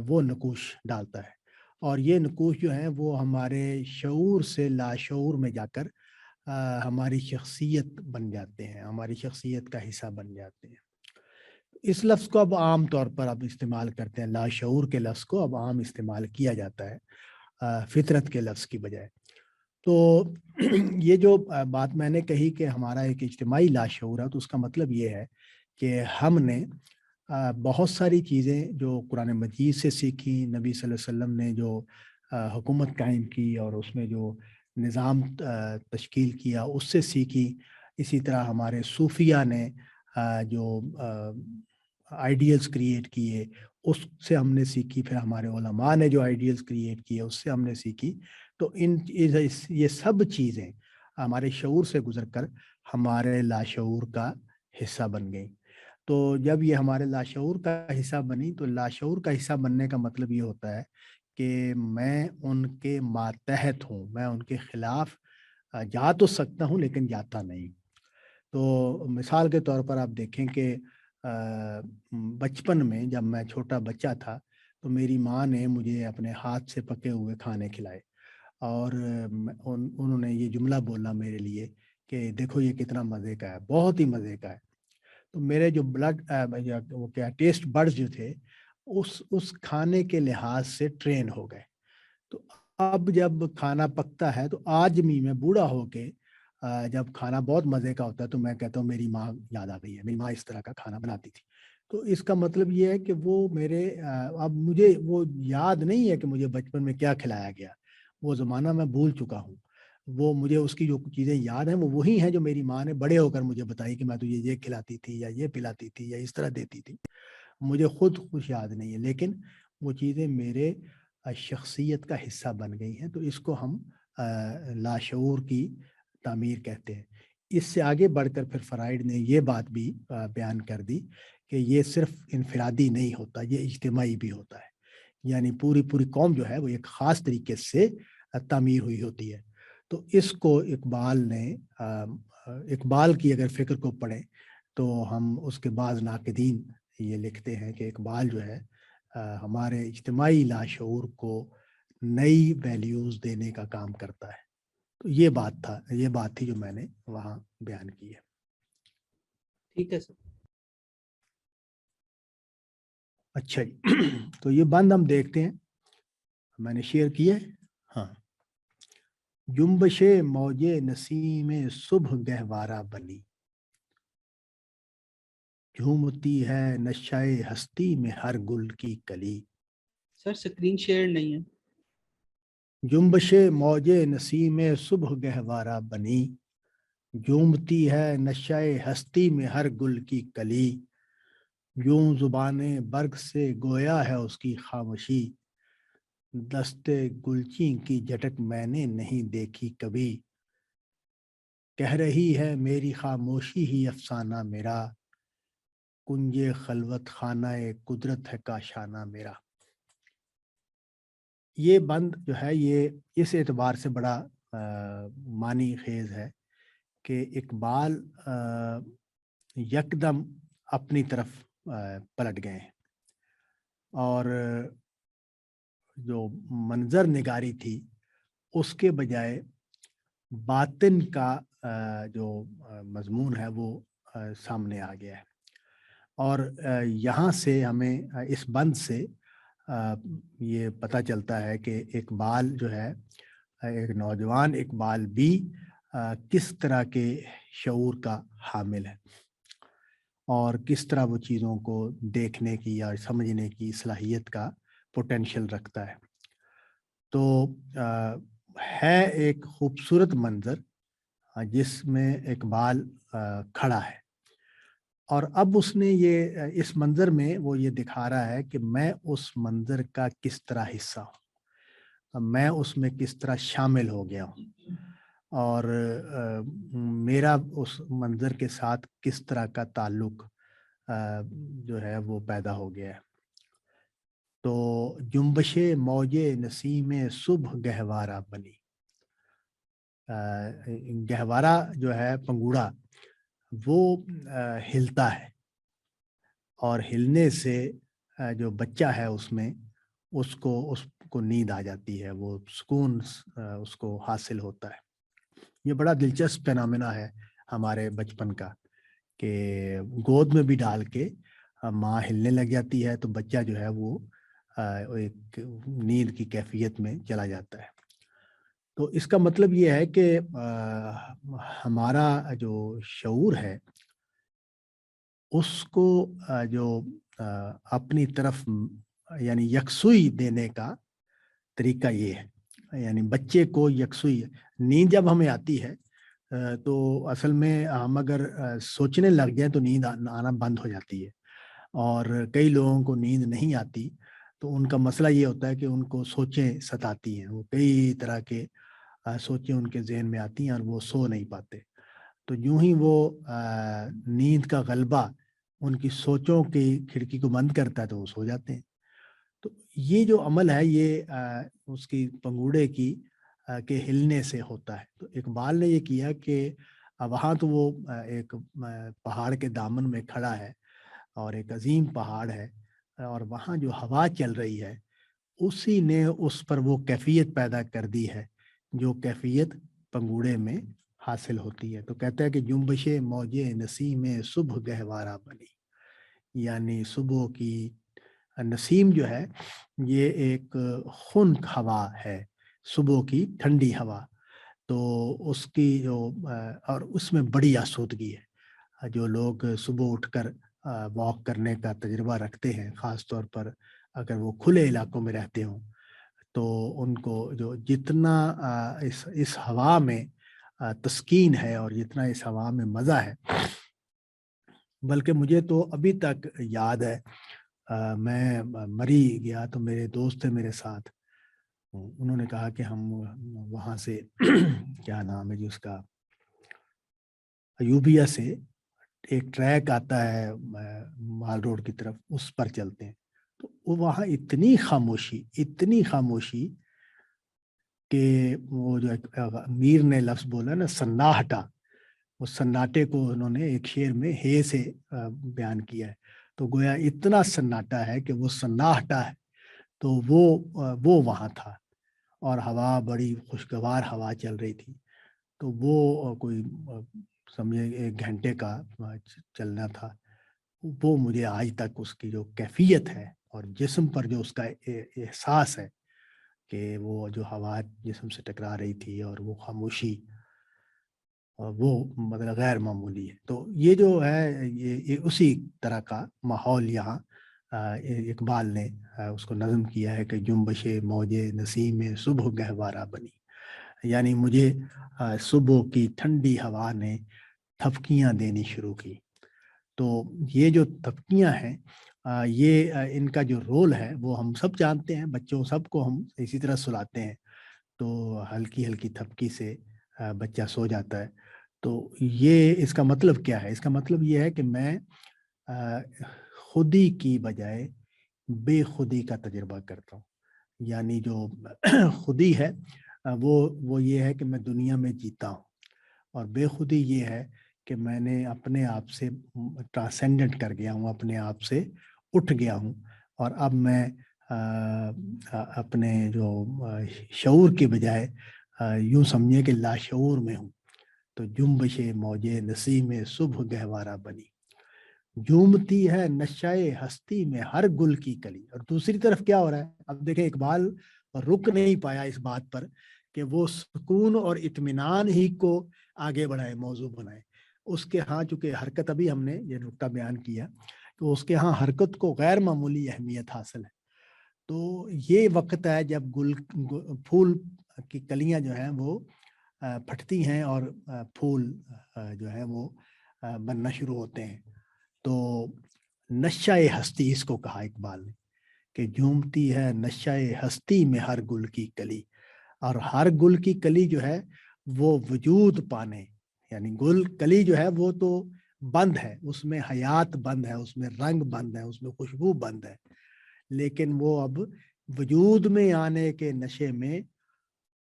وہ نقوش ڈالتا ہے، اور یہ نقوش جو ہیں وہ ہمارے شعور سے لاشعور میں جا کر ہماری شخصیت بن جاتے ہیں، ہماری شخصیت کا حصہ بن جاتے ہیں۔ اس لفظ کو اب عام طور پر اب استعمال کرتے ہیں، لاشعور کے لفظ کو اب عام استعمال کیا جاتا ہے فطرت کے لفظ کی بجائے۔ تو یہ جو بات میں نے کہی کہ ہمارا ایک اجتماعی لاشعور ہے، تو اس کا مطلب یہ ہے کہ ہم نے بہت ساری چیزیں جو قرآن مجید سے سیکھی، نبی صلی اللہ علیہ وسلم نے جو حکومت قائم کی اور اس میں جو نظام تشکیل کیا اس سے سیکھی، اسی طرح ہمارے صوفیہ نے جو آئیڈیلز کریٹ کیے اس سے ہم نے سیکھی، پھر ہمارے علماء نے جو آئیڈیلز کریٹ کیے اس سے ہم نے سیکھی۔ تو یہ سب چیزیں ہمارے شعور سے گزر کر ہمارے لاشعور کا حصہ بن گئیں۔ تو جب یہ ہمارے لاشعور کا حصہ بنی تو لاشعور کا حصہ بننے کا مطلب یہ ہوتا ہے کہ میں ان کے ماتحت ہوں، میں ان کے خلاف جا تو سکتا ہوں لیکن جاتا نہیں۔ تو مثال کے طور پر آپ دیکھیں کہ بچپن میں جب میں چھوٹا بچہ تھا تو میری ماں نے مجھے اپنے ہاتھ سے پکے ہوئے کھانے کھلائے، اور انہوں نے یہ جملہ بولا میرے لیے کہ دیکھو یہ کتنا مزے کا ہے، بہت ہی مزے کا ہے۔ تو میرے جو وہ کیا ٹیسٹ برڈز جو تھے اس کھانے کے لحاظ سے ٹرین ہو گئے۔ تو اب جب کھانا پکتا ہے تو آج بھی میں بوڑھا ہو کے جب کھانا بہت مزے کا ہوتا ہے تو میں کہتا ہوں میری ماں یاد آ گئی ہے، میری ماں اس طرح کا کھانا بناتی تھی۔ تو اس کا مطلب یہ ہے کہ وہ میرے اب مجھے وہ یاد نہیں ہے کہ مجھے بچپن میں کیا کھلایا گیا، وہ زمانہ میں بھول چکا ہوں۔ وہ مجھے اس کی جو چیزیں یاد ہیں وہ وہی ہیں جو میری ماں نے بڑے ہو کر مجھے بتائی کہ میں تو یہ کھلاتی تھی یا یہ پلاتی تھی یا اس طرح دیتی تھی۔ مجھے خود کچھ یاد نہیں ہے، لیکن وہ چیزیں میرے شخصیت کا حصہ بن گئی ہیں، تو اس کو ہم لاشعور کی تعمیر کہتے ہیں۔ اس سے آگے بڑھ کر پھر فرائڈ نے یہ بات بھی بیان کر دی کہ یہ صرف انفرادی نہیں ہوتا، یہ اجتماعی بھی ہوتا ہے، یعنی پوری قوم جو ہے وہ ایک خاص طریقے سے تعمیر ہوئی ہوتی ہے۔ تو اس کو اقبال کی اگر فکر کو پڑھیں تو ہم اس کے بعض ناقدین یہ لکھتے ہیں کہ اقبال جو ہے ہمارے اجتماعی لاشعور کو نئی ویلیوز دینے کا کام کرتا ہے۔ تو یہ بات تھی جو میں نے وہاں بیان کی ہے۔ ٹھیک ہے سر۔ اچھا جی، تو یہ بند ہم دیکھتے ہیں، میں نے شیئر کیا ہے۔ ہاں، جنبش موج نسیم صبح گہوارہ بنی، جھومتی ہے نشہ ہستی میں ہر گل کی کلی۔ سر سکرین شیئر نہیں ہے۔ جنبش موج نسیم صبح گہوارہ بنی، جھومتی ہے نشہ ہستی میں ہر گل کی کلی۔ یوں زبان برگ سے گویا ہے اس کی خاموشی، دستے گلچی کی جھٹک میں نے نہیں دیکھی کبھی۔ کہہ رہی ہے میری خاموشی ہی افسانہ میرا، کنج خلوت خانہ قدرت ہے کاشانہ میرا۔ یہ بند جو ہے یہ اس اعتبار سے بڑا معنی خیز ہے کہ اقبال یکدم اپنی طرف پلٹ گئے ہیں، اور جو منظر نگاری تھی اس کے بجائے باطن کا جو مضمون ہے وہ سامنے آ گیا ہے۔ اور یہاں سے ہمیں اس بند سے یہ پتہ چلتا ہے کہ اقبال جو ہے ایک نوجوان اقبال بھی کس طرح کے شعور کا حامل ہے، اور کس طرح وہ چیزوں کو دیکھنے کی اور سمجھنے کی صلاحیت کا پوٹینشل رکھتا ہے۔ تو ہے ایک خوبصورت منظر جس میں اقبال کھڑا ہے، اور اب اس نے اس منظر میں وہ یہ دکھا رہا ہے کہ میں اس منظر کا کس طرح حصہ ہوں، میں اس میں کس طرح شامل ہو گیا ہوں، اور میرا اس منظر کے ساتھ کس طرح کا تعلق جو ہے وہ پیدا ہو گیا ہے۔ تو جنبش موج نسیم صبح گہوارہ بنی، گہوارہ جو ہے پنگوڑا وہ ہلتا ہے، اور ہلنے سے جو بچہ ہے اس کو نیند آ جاتی ہے، وہ سکون اس کو حاصل ہوتا ہے۔ یہ بڑا دلچسپ فینامنا ہے ہمارے بچپن کا کہ گود میں بھی ڈال کے ماں ہلنے لگ جاتی ہے تو بچہ جو ہے وہ ایک نیند کی کیفیت میں چلا جاتا ہے۔ تو اس کا مطلب یہ ہے کہ ہمارا جو شعور ہے اس کو جو اپنی طرف یعنی یکسوئی دینے کا طریقہ یہ ہے، یعنی بچے کو یکسوئی نیند جب ہمیں آتی ہے تو اصل میں ہم اگر سوچنے لگ جائیں تو نیند آنا بند ہو جاتی ہے، اور کئی لوگوں کو نیند نہیں آتی تو ان کا مسئلہ یہ ہوتا ہے کہ ان کو سوچیں ستاتی ہیں، وہ کئی طرح کے سوچیں ان کے ذہن میں آتی ہیں اور وہ سو نہیں پاتے۔ تو یوں ہی وہ نیند کا غلبہ ان کی سوچوں کی کھڑکی کو بند کرتا ہے تو وہ سو جاتے ہیں۔ تو یہ جو عمل ہے یہ اس کی پنگوڑے کی کے ہلنے سے ہوتا ہے۔ تو اقبال نے یہ کیا کہ وہاں تو وہ ایک پہاڑ کے دامن میں کھڑا ہے اور ایک عظیم پہاڑ ہے، اور وہاں جو ہوا چل رہی ہے اسی نے اس پر وہ کیفیت پیدا کر دی ہے جو کیفیت پنگوڑے میں حاصل ہوتی ہے۔ تو کہتا ہے کہ جنبش موج نسیم صبح گہوارہ بنی، یعنی صبح کی نسیم جو ہے یہ ایک خنک ہوا ہے، صبح کی ٹھنڈی ہوا، تو اس کی جو اور اس میں بڑی آسودگی ہے۔ جو لوگ صبح اٹھ کر واک کرنے کا تجربہ رکھتے ہیں، خاص طور پر اگر وہ کھلے علاقوں میں رہتے ہوں، تو ان کو جو جتنا اس ہوا میں تسکین ہے اور جتنا اس ہوا میں مزہ ہے، بلکہ مجھے تو ابھی تک یاد ہے میں مری گیا تو میرے دوست تھے میرے ساتھ، انہوں نے کہا کہ ہم وہاں سے کیا نام ہے جی اس کا، ایوبیا سے ایک ٹریک آتا ہے مال روڈ کی طرف، اس پر چلتے ہیں۔ تو وہاں اتنی خاموشی کہ وہ جو میر نے لفظ بولا نا سناہٹا، وہ سناٹے کو انہوں نے ایک شعر میں ہے سے بیان کیا ہے۔ تو گویا اتنا سناٹا ہے کہ وہ سناہٹا ہے، تو وہ وہاں تھا، اور ہوا بڑی خوشگوار ہوا چل رہی تھی۔ تو وہ کوئی سمجھے 1 گھنٹے کا چلنا تھا۔ وہ مجھے آج تک اس کی جو کیفیت ہے اور جسم پر جو اس کا احساس ہے کہ وہ جو ہوا جسم سے ٹکرا رہی تھی اور وہ خاموشی، وہ مطلب غیر معمولی ہے۔ تو یہ جو ہے یہ اسی طرح کا ماحول یہاں اقبال نے اس کو نظم کیا ہے کہ جنبش موج نسیم صبح گہوارہ بنی، یعنی مجھے صبح کی ٹھنڈی ہوا نے تھپکیاں دینی شروع کی۔ تو یہ جو تھپکیاں ہیں، یہ ان کا جو رول ہے وہ ہم سب جانتے ہیں، بچوں سب کو ہم اسی طرح سلاتے ہیں، تو ہلکی ہلکی تھپکی سے بچہ سو جاتا ہے۔ تو یہ اس کا مطلب کیا ہے؟ اس کا مطلب یہ ہے کہ میں خودی کی بجائے بے خودی کا تجربہ کرتا ہوں۔ یعنی جو خودی ہے وہ یہ ہے کہ میں دنیا میں جیتا ہوں، اور بے خودی یہ ہے کہ میں نے اپنے آپ سے ٹرانسینڈنٹ کر گیا ہوں، اپنے آپ سے اٹھ گیا ہوں، اور اب میں اپنے جو شعور کی بجائے یوں سمجھے کہ لاشعور میں ہوں۔ تو جنبش موج نسیم صبح گہوارہ بنی، جھومتی ہے نشائے ہستی میں ہر گل کی کلی۔ اور دوسری طرف کیا ہو رہا ہے؟ اب دیکھیں اقبال رک نہیں پایا اس بات پر کہ وہ سکون اور اطمینان ہی کو آگے بڑھائے، موضوع بنائے۔ اس کے ہاں چونکہ حرکت، ابھی ہم نے یہ نقطہ بیان کیا کہ اس کے ہاں حرکت کو غیر معمولی اہمیت حاصل ہے۔ تو یہ وقت ہے جب پھول کی کلیاں جو ہیں وہ پھٹتی ہیں اور پھول جو ہے وہ بننا شروع ہوتے ہیں۔ تو نشائے ہستی اس کو کہا اقبال نے کہ جھومتی ہے نشائے ہستی میں ہر گل کی کلی، اور ہر گل کی کلی جو ہے وہ وجود پانے، یعنی کلی جو ہے وہ تو بند ہے، اس میں حیات بند ہے، اس میں رنگ بند ہے، اس میں خوشبو بند ہے، لیکن وہ اب وجود میں آنے کے نشے میں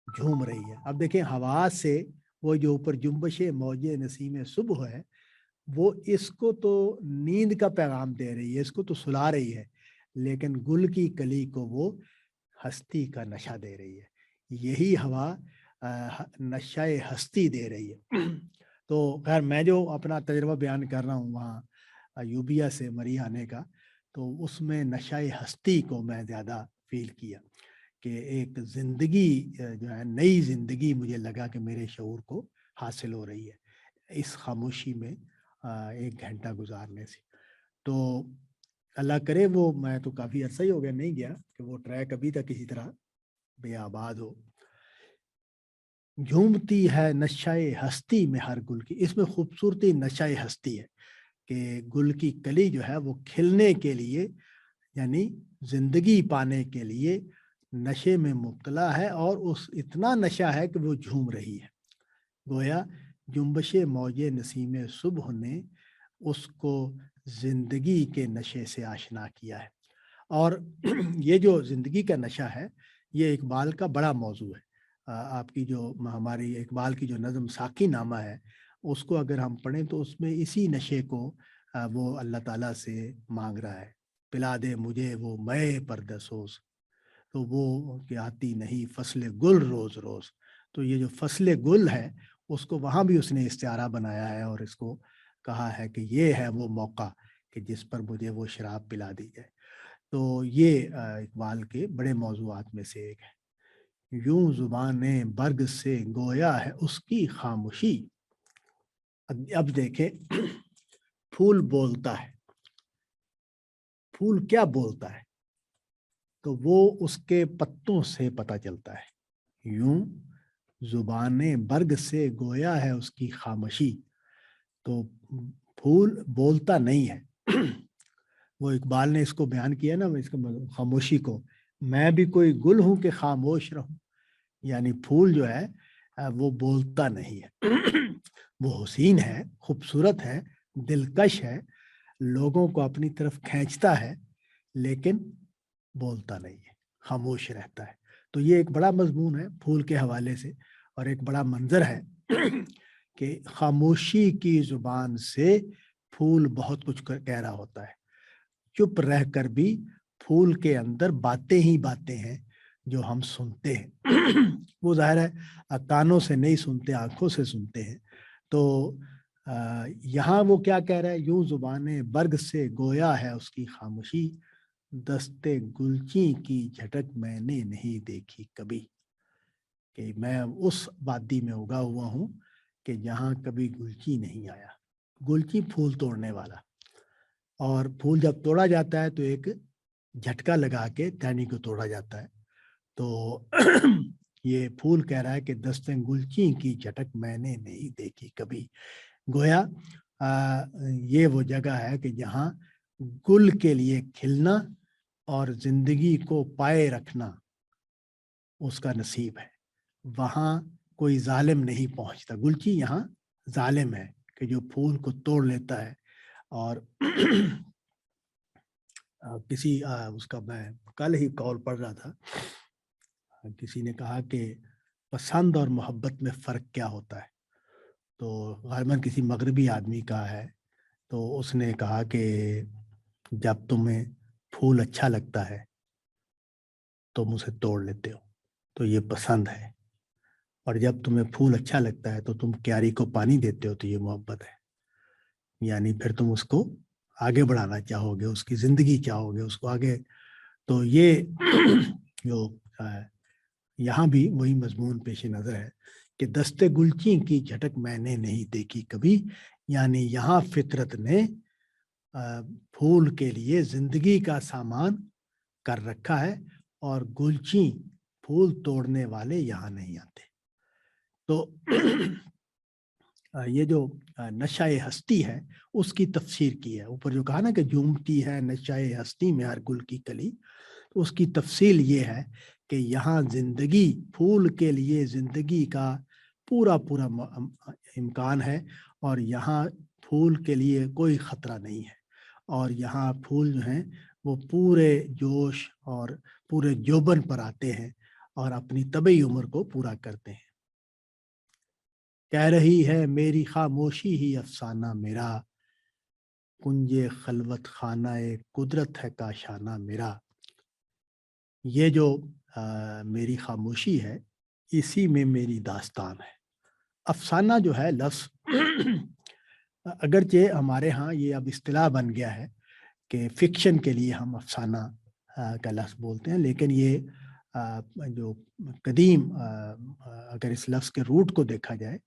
جھوم رہی ہے۔ اب دیکھیں ہوا سے وہ جو اوپر جنبش موج نسیم صبح ہے، وہ اس کو تو نیند کا پیغام دے رہی ہے، اس کو تو سلا رہی ہے، لیکن گل کی کلی کو وہ ہستی کا نشہ دے رہی ہے۔ یہی ہوا نشہ ہستی دے رہی ہے۔ تو خیر میں جو اپنا تجربہ بیان کر رہا ہوں وہاں ایوبیا سے مری آنے کا، تو اس میں نشہ ہستی کو میں زیادہ فیل کیا کہ ایک زندگی جو ہے، نئی زندگی مجھے لگا کہ میرے شعور کو حاصل ہو رہی ہے اس خاموشی میں 1 گھنٹہ گزارنے سے۔ تو اللہ کرے وہ، میں تو کافی عرصہ ہی ہو گیا نہیں گیا، کہ وہ ٹریک ابھی تک کسی طرح بے آباد ہو۔ جھومتی ہے نشائے ہستی میں ہر گل کی، اس میں خوبصورتی نشائے ہستی ہے کہ گل کی کلی جو ہے وہ کھلنے کے لیے، یعنی زندگی پانے کے لیے نشے میں مبتلا ہے، اور اس اتنا نشہ ہے کہ وہ جھوم رہی ہے۔ گویا جنبش موج نسیم صبح نے اس کو زندگی کے نشے سے آشنا کیا ہے۔ اور یہ جو زندگی کا نشہ ہے، یہ اقبال کا بڑا موضوع ہے۔ آپ کی جو ہماری اقبال کی جو نظم ساقی نامہ ہے، اس کو اگر ہم پڑھیں تو اس میں اسی نشے کو وہ اللہ تعالیٰ سے مانگ رہا ہے، پلا دے مجھے وہ مے پردسوز، تو وہ کہ آتی نہیں فصل گل روز روز۔ تو یہ جو فصل گل ہے اس کو وہاں بھی اس نے استعارہ بنایا ہے، اور اس کو کہا ہے کہ یہ ہے وہ موقع کہ جس پر مجھے وہ شراب پلا دی جائے۔ تو یہ اقبال کے بڑے موضوعات میں سے ایک ہے۔ یوں زبان برگ سے گویا ہے اس کی خاموشی۔ اب دیکھیں پھول بولتا ہے، پھول کیا بولتا ہے؟ تو وہ اس کے پتوں سے پتہ چلتا ہے۔ یوں زبان برگ سے گویا ہے اس کی خاموشی، تو پھول بولتا نہیں ہے، وہ اقبال نے اس کو بیان کیا نا، اس کو خاموشی کو، میں بھی کوئی گل ہوں کہ خاموش رہوں، یعنی پھول جو ہے وہ بولتا نہیں ہے وہ حسین ہے، خوبصورت ہے، دلکش ہے، لوگوں کو اپنی طرف کھینچتا ہے، لیکن بولتا نہیں ہے، خاموش رہتا ہے۔ تو یہ ایک بڑا مضمون ہے پھول کے حوالے سے، اور ایک بڑا منظر ہے کہ خاموشی کی زبان سے پھول بہت کچھ کہہ رہا ہوتا ہے، چپ رہ کر بھی پھول کے اندر باتیں ہی باتیں ہیں جو ہم سنتے ہیں وہ ظاہر ہے کانوں سے نہیں سنتے، آنکھوں سے سنتے ہیں۔ تو یہاں وہ کیا کہہ رہا ہے، یوں زبان برگ سے گویا ہے اس کی خاموشی، دستے گلچی کی جھٹک میں نے نہیں دیکھی کبھی، کہ میں اس وادی میں اگا ہوا ہوں کہ جہاں کبھی گلچی نہیں آیا۔ گلچی پھول توڑنے والا، اور پھول جب توڑا جاتا ہے تو ایک جھٹکا لگا کے ٹہنی کو توڑا جاتا ہے۔ تو یہ پھول کہہ رہا ہے کہ دستیں گلچی کی جھٹک میں نے نہیں دیکھی کبھی، گویا یہ وہ جگہ ہے کہ جہاں گل کے لیے کھلنا اور زندگی کو پائے رکھنا اس کا نصیب ہے، وہاں کوئی ظالم نہیں پہنچتا۔ گلچی یہاں ظالم ہے کہ جو پھول کو توڑ لیتا ہے۔ اور کسی اس کا میں کل ہی کال پڑھ رہا تھا، کسی نے کہا کہ پسند اور محبت میں فرق کیا ہوتا ہے، تو غالباً کسی مغربی آدمی کا ہے، تو اس نے کہا کہ جب تمہیں پھول اچھا لگتا ہے تم اسے توڑ لیتے ہو تو یہ پسند ہے، اور جب تمہیں پھول اچھا لگتا ہے تو تم کیاری کو پانی دیتے ہو تو یہ محبت ہے، یعنی پھر تم اس کو آگے بڑھانا چاہو گے، اس کی زندگی چاہو گے، اس کو آگے۔ تو یہ جو یہاں بھی وہی مضمون پیش نظر ہے کہ دستے گلچی کی جھٹک میں نے نہیں دیکھی کبھی، یعنی یہاں فطرت نے پھول کے لیے زندگی کا سامان کر رکھا ہے، اور گلچی پھول توڑنے والے یہاں نہیں آتے۔ تو یہ جو نشہ ہستی ہے اس کی تفسیر کی ہے، اوپر جو کہا نا کہ جھومتی ہے نشہ ہستی میں ہر گل کی کلی، تو اس کی تفصیل یہ ہے کہ یہاں زندگی، پھول کے لیے زندگی کا پورا پورا امکان ہے، اور یہاں پھول کے لیے کوئی خطرہ نہیں ہے، اور یہاں پھول جو ہیں وہ پورے جوش اور پورے جوبن پر آتے ہیں اور اپنی طبعی عمر کو پورا کرتے ہیں۔ کہہ رہی ہے میری خاموشی ہی افسانہ میرا، کنجے خلوت خانہ قدرت ہے کاشانہ میرا۔ یہ جو میری خاموشی ہے اسی میں میری داستان ہے۔ افسانہ جو ہے لفظ اگرچہ ہمارے ہاں یہ اب اصطلاح بن گیا ہے کہ فکشن کے لیے ہم افسانہ کا لفظ بولتے ہیں، لیکن یہ جو قدیم اگر اس لفظ کے روٹ کو دیکھا جائے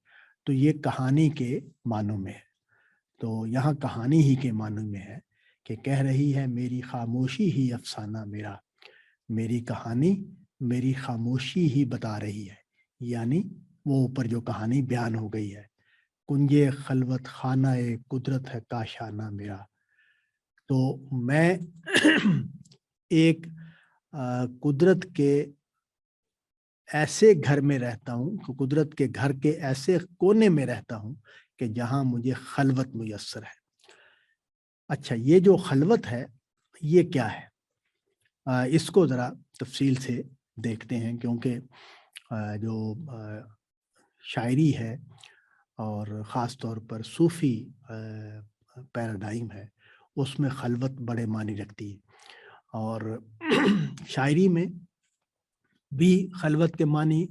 تو یہ کہانی کے معنوں میں ہے۔ تو یہاں کہانی ہی کے معنوں میں ہے کہ کہہ رہی ہے میری خاموشی ہی افسانہ میرا، میری کہانی میری خاموشی ہی بتا رہی ہے، یعنی وہ اوپر جو کہانی بیان ہو گئی ہے، کنجے خلوت خانہ قدرت ہے کاشانہ میرا۔ تو میں ایک قدرت کے ایسے گھر میں رہتا ہوں، قدرت کے گھر کے ایسے کونے میں رہتا ہوں کہ جہاں مجھے خلوت میسر ہے۔ اچھا، یہ جو خلوت ہے یہ کیا ہے؟ اس کو ذرا تفصیل سے دیکھتے ہیں، کیونکہ جو شاعری ہے اور خاص طور پر صوفی پیراڈائم ہے اس میں خلوت بڑے معنی رکھتی ہے، اور شاعری میں بھی خلوت کے معنی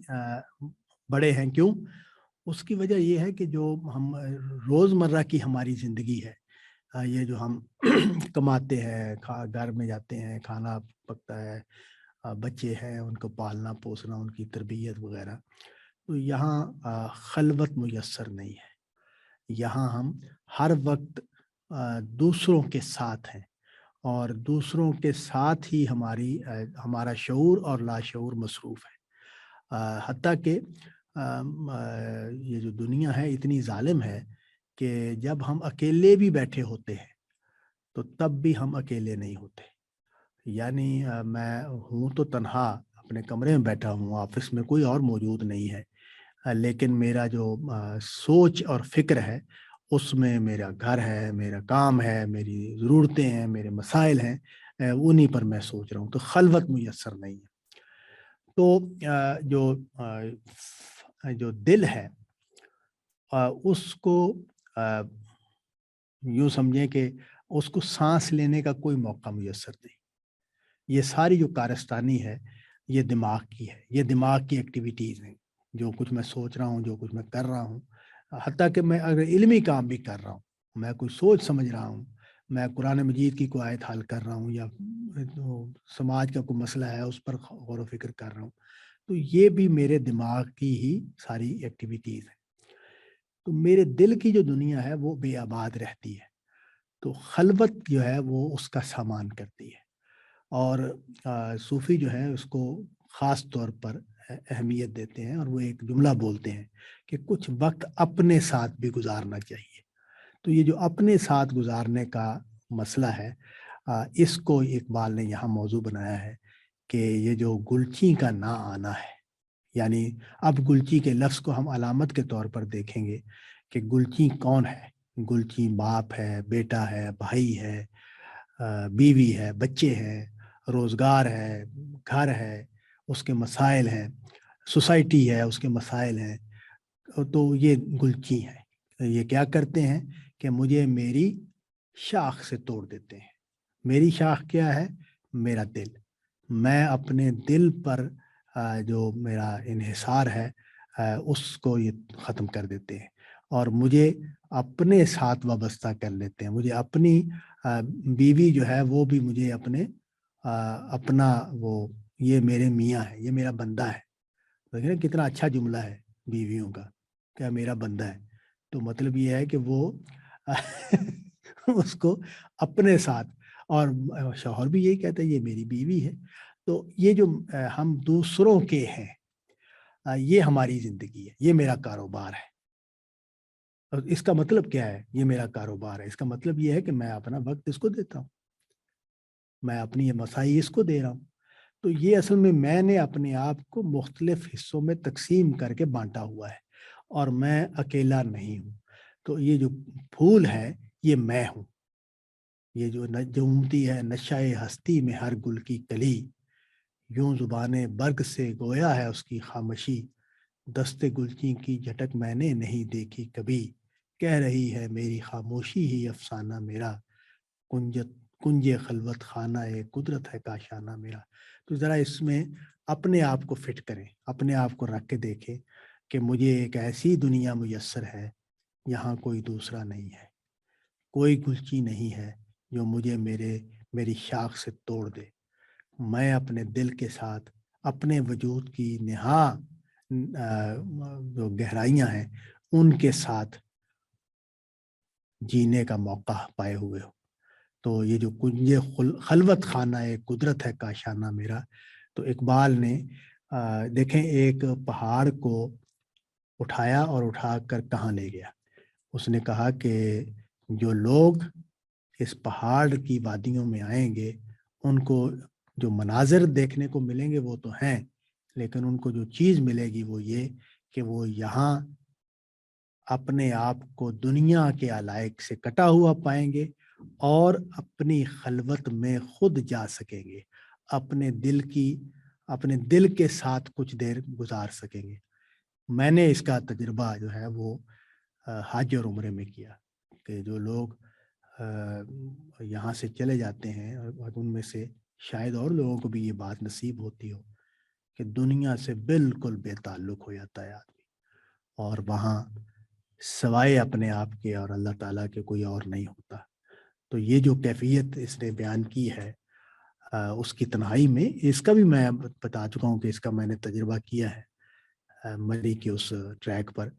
بڑے ہیں۔ کیوں؟ اس کی وجہ یہ ہے کہ جو ہم روزمرہ کی ہماری زندگی ہے، یہ جو ہم کماتے ہیں، گھر میں جاتے ہیں، کھانا پکتا ہے، بچے ہیں ان کو پالنا پوسنا، ان کی تربیت وغیرہ، تو یہاں خلوت میسر نہیں ہے۔ یہاں ہم ہر وقت دوسروں کے ساتھ ہیں، اور دوسروں کے ساتھ ہی ہمارا شعور اور لاشعور مصروف ہے۔ حتیٰ کہ یہ جو دنیا ہے اتنی ظالم ہے کہ جب ہم اکیلے بھی بیٹھے ہوتے ہیں تو تب بھی ہم اکیلے نہیں ہوتے. یعنی میں ہوں تو تنہا اپنے کمرے میں بیٹھا ہوں, آفس میں کوئی اور موجود نہیں ہے, لیکن میرا جو سوچ اور فکر ہے اس میں میرا گھر ہے, میرا کام ہے, میری ضرورتیں ہیں, میرے مسائل ہیں, انہی پر میں سوچ رہا ہوں. تو خلوت میسر نہیں ہے. تو جو دل ہے اس کو یوں سمجھیں کہ اس کو سانس لینے کا کوئی موقع میسر نہیں. یہ ساری جو کارستانی ہے یہ دماغ کی ہے, یہ دماغ کی ایکٹیویٹیز ہیں. جو کچھ میں سوچ رہا ہوں, جو کچھ میں کر رہا ہوں, حتیٰ کہ میں اگر علمی کام بھی کر رہا ہوں, میں کوئی سوچ سمجھ رہا ہوں, میں قرآن مجید کی کوئی آیت حل کر رہا ہوں, یا سماج کا کوئی مسئلہ ہے اس پر غور و فکر کر رہا ہوں, تو یہ بھی میرے دماغ کی ہی ساری ایکٹیویٹیز ہیں. تو میرے دل کی جو دنیا ہے وہ بے آباد رہتی ہے. تو خلوت جو ہے وہ اس کا سامان کرتی ہے. اور صوفی جو ہے اس کو خاص طور پر اہمیت دیتے ہیں, اور وہ ایک جملہ بولتے ہیں کہ کچھ وقت اپنے ساتھ بھی گزارنا چاہیے. تو یہ جو اپنے ساتھ گزارنے کا مسئلہ ہے, اس کو اقبال نے یہاں موضوع بنایا ہے کہ یہ جو گلچی کا نہ آنا ہے, یعنی اب گلچی کے لفظ کو ہم علامت کے طور پر دیکھیں گے کہ گلچی کون ہے. گلچی باپ ہے, بیٹا ہے, بھائی ہے, بیوی ہے, بچے ہیں, روزگار ہے, گھر ہے, اس کے مسائل ہیں, سوسائٹی ہے, اس کے مسائل ہیں. تو یہ گلچی ہیں. یہ کیا کرتے ہیں کہ مجھے میری شاخ سے توڑ دیتے ہیں. میری شاخ کیا ہے؟ میرا دل. میں اپنے دل پر جو میرا انحصار ہے اس کو یہ ختم کر دیتے ہیں, اور مجھے اپنے ساتھ وابستہ کر لیتے ہیں. مجھے اپنی بیوی جو ہے وہ بھی مجھے اپنا وہ یہ میرے میاں ہے, یہ میرا بندہ ہے. دیکھیں کتنا اچھا جملہ ہے بیویوں کا, کیا میرا بندہ ہے. تو مطلب یہ ہے کہ وہ اس کو اپنے ساتھ, اور شوہر بھی یہی کہتا ہے یہ میری بیوی ہے. تو یہ جو ہم دوسروں کے ہیں, یہ ہماری زندگی ہے, یہ میرا کاروبار ہے. اور اس کا مطلب کیا ہے؟ یہ میرا کاروبار ہے. اس کا مطلب یہ ہے کہ میں اپنا وقت اس کو دیتا ہوں, میں اپنی یہ مسائل اس کو دے رہا ہوں. تو یہ اصل میں نے اپنے آپ کو مختلف حصوں میں تقسیم کر کے بانٹا ہوا ہے, اور میں اکیلا نہیں ہوں. تو یہ جو پھول ہے یہ میں ہوں. یہ جو امتی ہے نشہ ہستی میں ہر گل کی کلی, یوں زبانِ برگ سے گویا ہے اس کی خاموشی. دستے گلچی کی جھٹک میں نے نہیں دیکھی کبھی, کہہ رہی ہے میری خاموشی ہی افسانہ میرا. کنج خلوت خانہ قدرت ہے کاشانہ میرا. تو ذرا اس میں اپنے آپ کو فٹ کریں, اپنے آپ کو رکھ کے دیکھیں کہ مجھے ایک ایسی دنیا میسر ہے, یہاں کوئی دوسرا نہیں ہے, کوئی گلچی نہیں ہے جو مجھے میری شاخ سے توڑ دے. میں اپنے دل کے ساتھ اپنے وجود کی نہا جو گہرائیاں ہیں ان کے ساتھ جینے کا موقع پائے ہوئے ہو. تو یہ جو کنج خلوت خانہ قدرت ہے کاشانہ میرا. تو اقبال نے دیکھیں ایک پہاڑ کو اٹھایا اور اٹھا کر کہاں لے گیا. اس نے کہا کہ جو لوگ اس پہاڑ کی وادیوں میں آئیں گے ان کو جو مناظر دیکھنے کو ملیں گے وہ تو ہیں, لیکن ان کو جو چیز ملے گی وہ یہ کہ وہ یہاں اپنے آپ کو دنیا کے علائق سے کٹا ہوا پائیں گے, اور اپنی خلوت میں خود جا سکیں گے, اپنے دل کے ساتھ کچھ دیر گزار سکیں گے. میں نے اس کا تجربہ جو ہے وہ حج اور عمرے میں کیا کہ جو لوگ یہاں سے چلے جاتے ہیں, اور ان میں سے شاید اور لوگوں کو بھی یہ بات نصیب ہوتی ہو کہ دنیا سے بالکل بے تعلق ہو جاتا ہے آدمی, اور وہاں سوائے اپنے آپ کے اور اللہ تعالیٰ کے کوئی اور نہیں ہوتا. تو یہ جو کیفیت اس نے بیان کی ہے اس کی تنہائی میں, اس کا بھی میں بتا چکا ہوں کہ اس کا میں نے تجربہ کیا ہے مری کے اس ٹریک پر.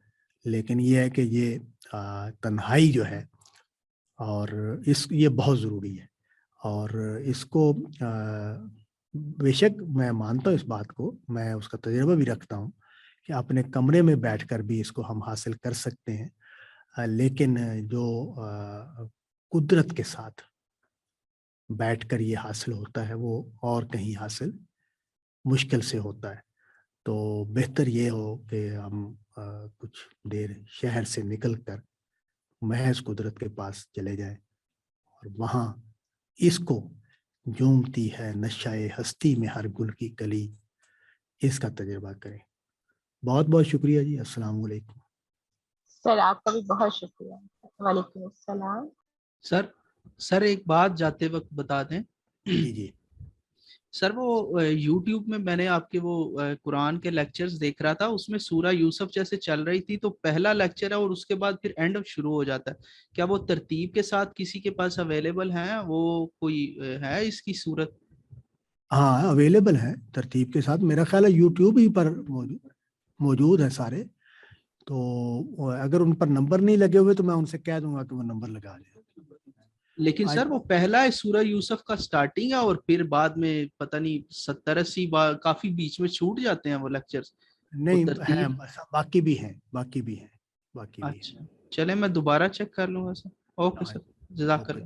لیکن یہ ہے کہ یہ تنہائی جو ہے اور یہ بہت ضروری ہے, اور اس کو بے شک میں مانتا ہوں اس بات کو, میں اس کا تجربہ بھی رکھتا ہوں کہ اپنے کمرے میں بیٹھ کر بھی اس کو ہم حاصل کر سکتے ہیں, لیکن جو قدرت کے ساتھ بیٹھ کر یہ حاصل ہوتا ہے وہ اور کہیں حاصل مشکل سے ہوتا ہے. تو بہتر یہ ہو کہ ہم کچھ دیر شہر سے نکل کر محض قدرت کے پاس چلے جائیں اور وہاں اس کو جومتی ہے نشائے ہستی میں ہر گل کی کلی، اس کا تجربہ کریں. بہت بہت شکریہ جی. السلام علیکم. سر آپ کا بھی بہت شکریہ. وعلیکم السلام. سر ایک بات جاتے وقت بتا دیں. جی جی سر وہ یوٹیوب میں نے آپ کے وہ قرآن کے لیکچرز دیکھ رہا تھا، اس میں سورہ یوسف جیسے چل رہی تھی تو پہلا لیکچر ہے اور اس کے بعد پھر اینڈ شروع ہو جاتا ہے. کیا وہ ترتیب کے ساتھ کسی کے پاس اویلیبل ہیں؟ وہ کوئی ہے اس کی صورت؟ ہاں اویلیبل ہے ترتیب کے ساتھ، میرا خیال ہے یوٹیوب ہی پر موجود ہے سارے. تو اگر ان پر نمبر نہیں لگے ہوئے تو میں ان سے کہہ دوں گا کہ وہ نمبر لگا دیں. لیکن سر وہ پہلا ہے سورہ یوسف کا سٹارٹنگ ہے اور پھر بعد میں پتہ نہیں 70-80 بار کافی بیچ میں چھوٹ جاتے ہیں وہ لیکچرز. نہیں ہیں، باقی بھی ہیں. اچھا چلیں میں دوبارہ چیک کر لوں گا سر. اوکے سر، جزاک اللہ.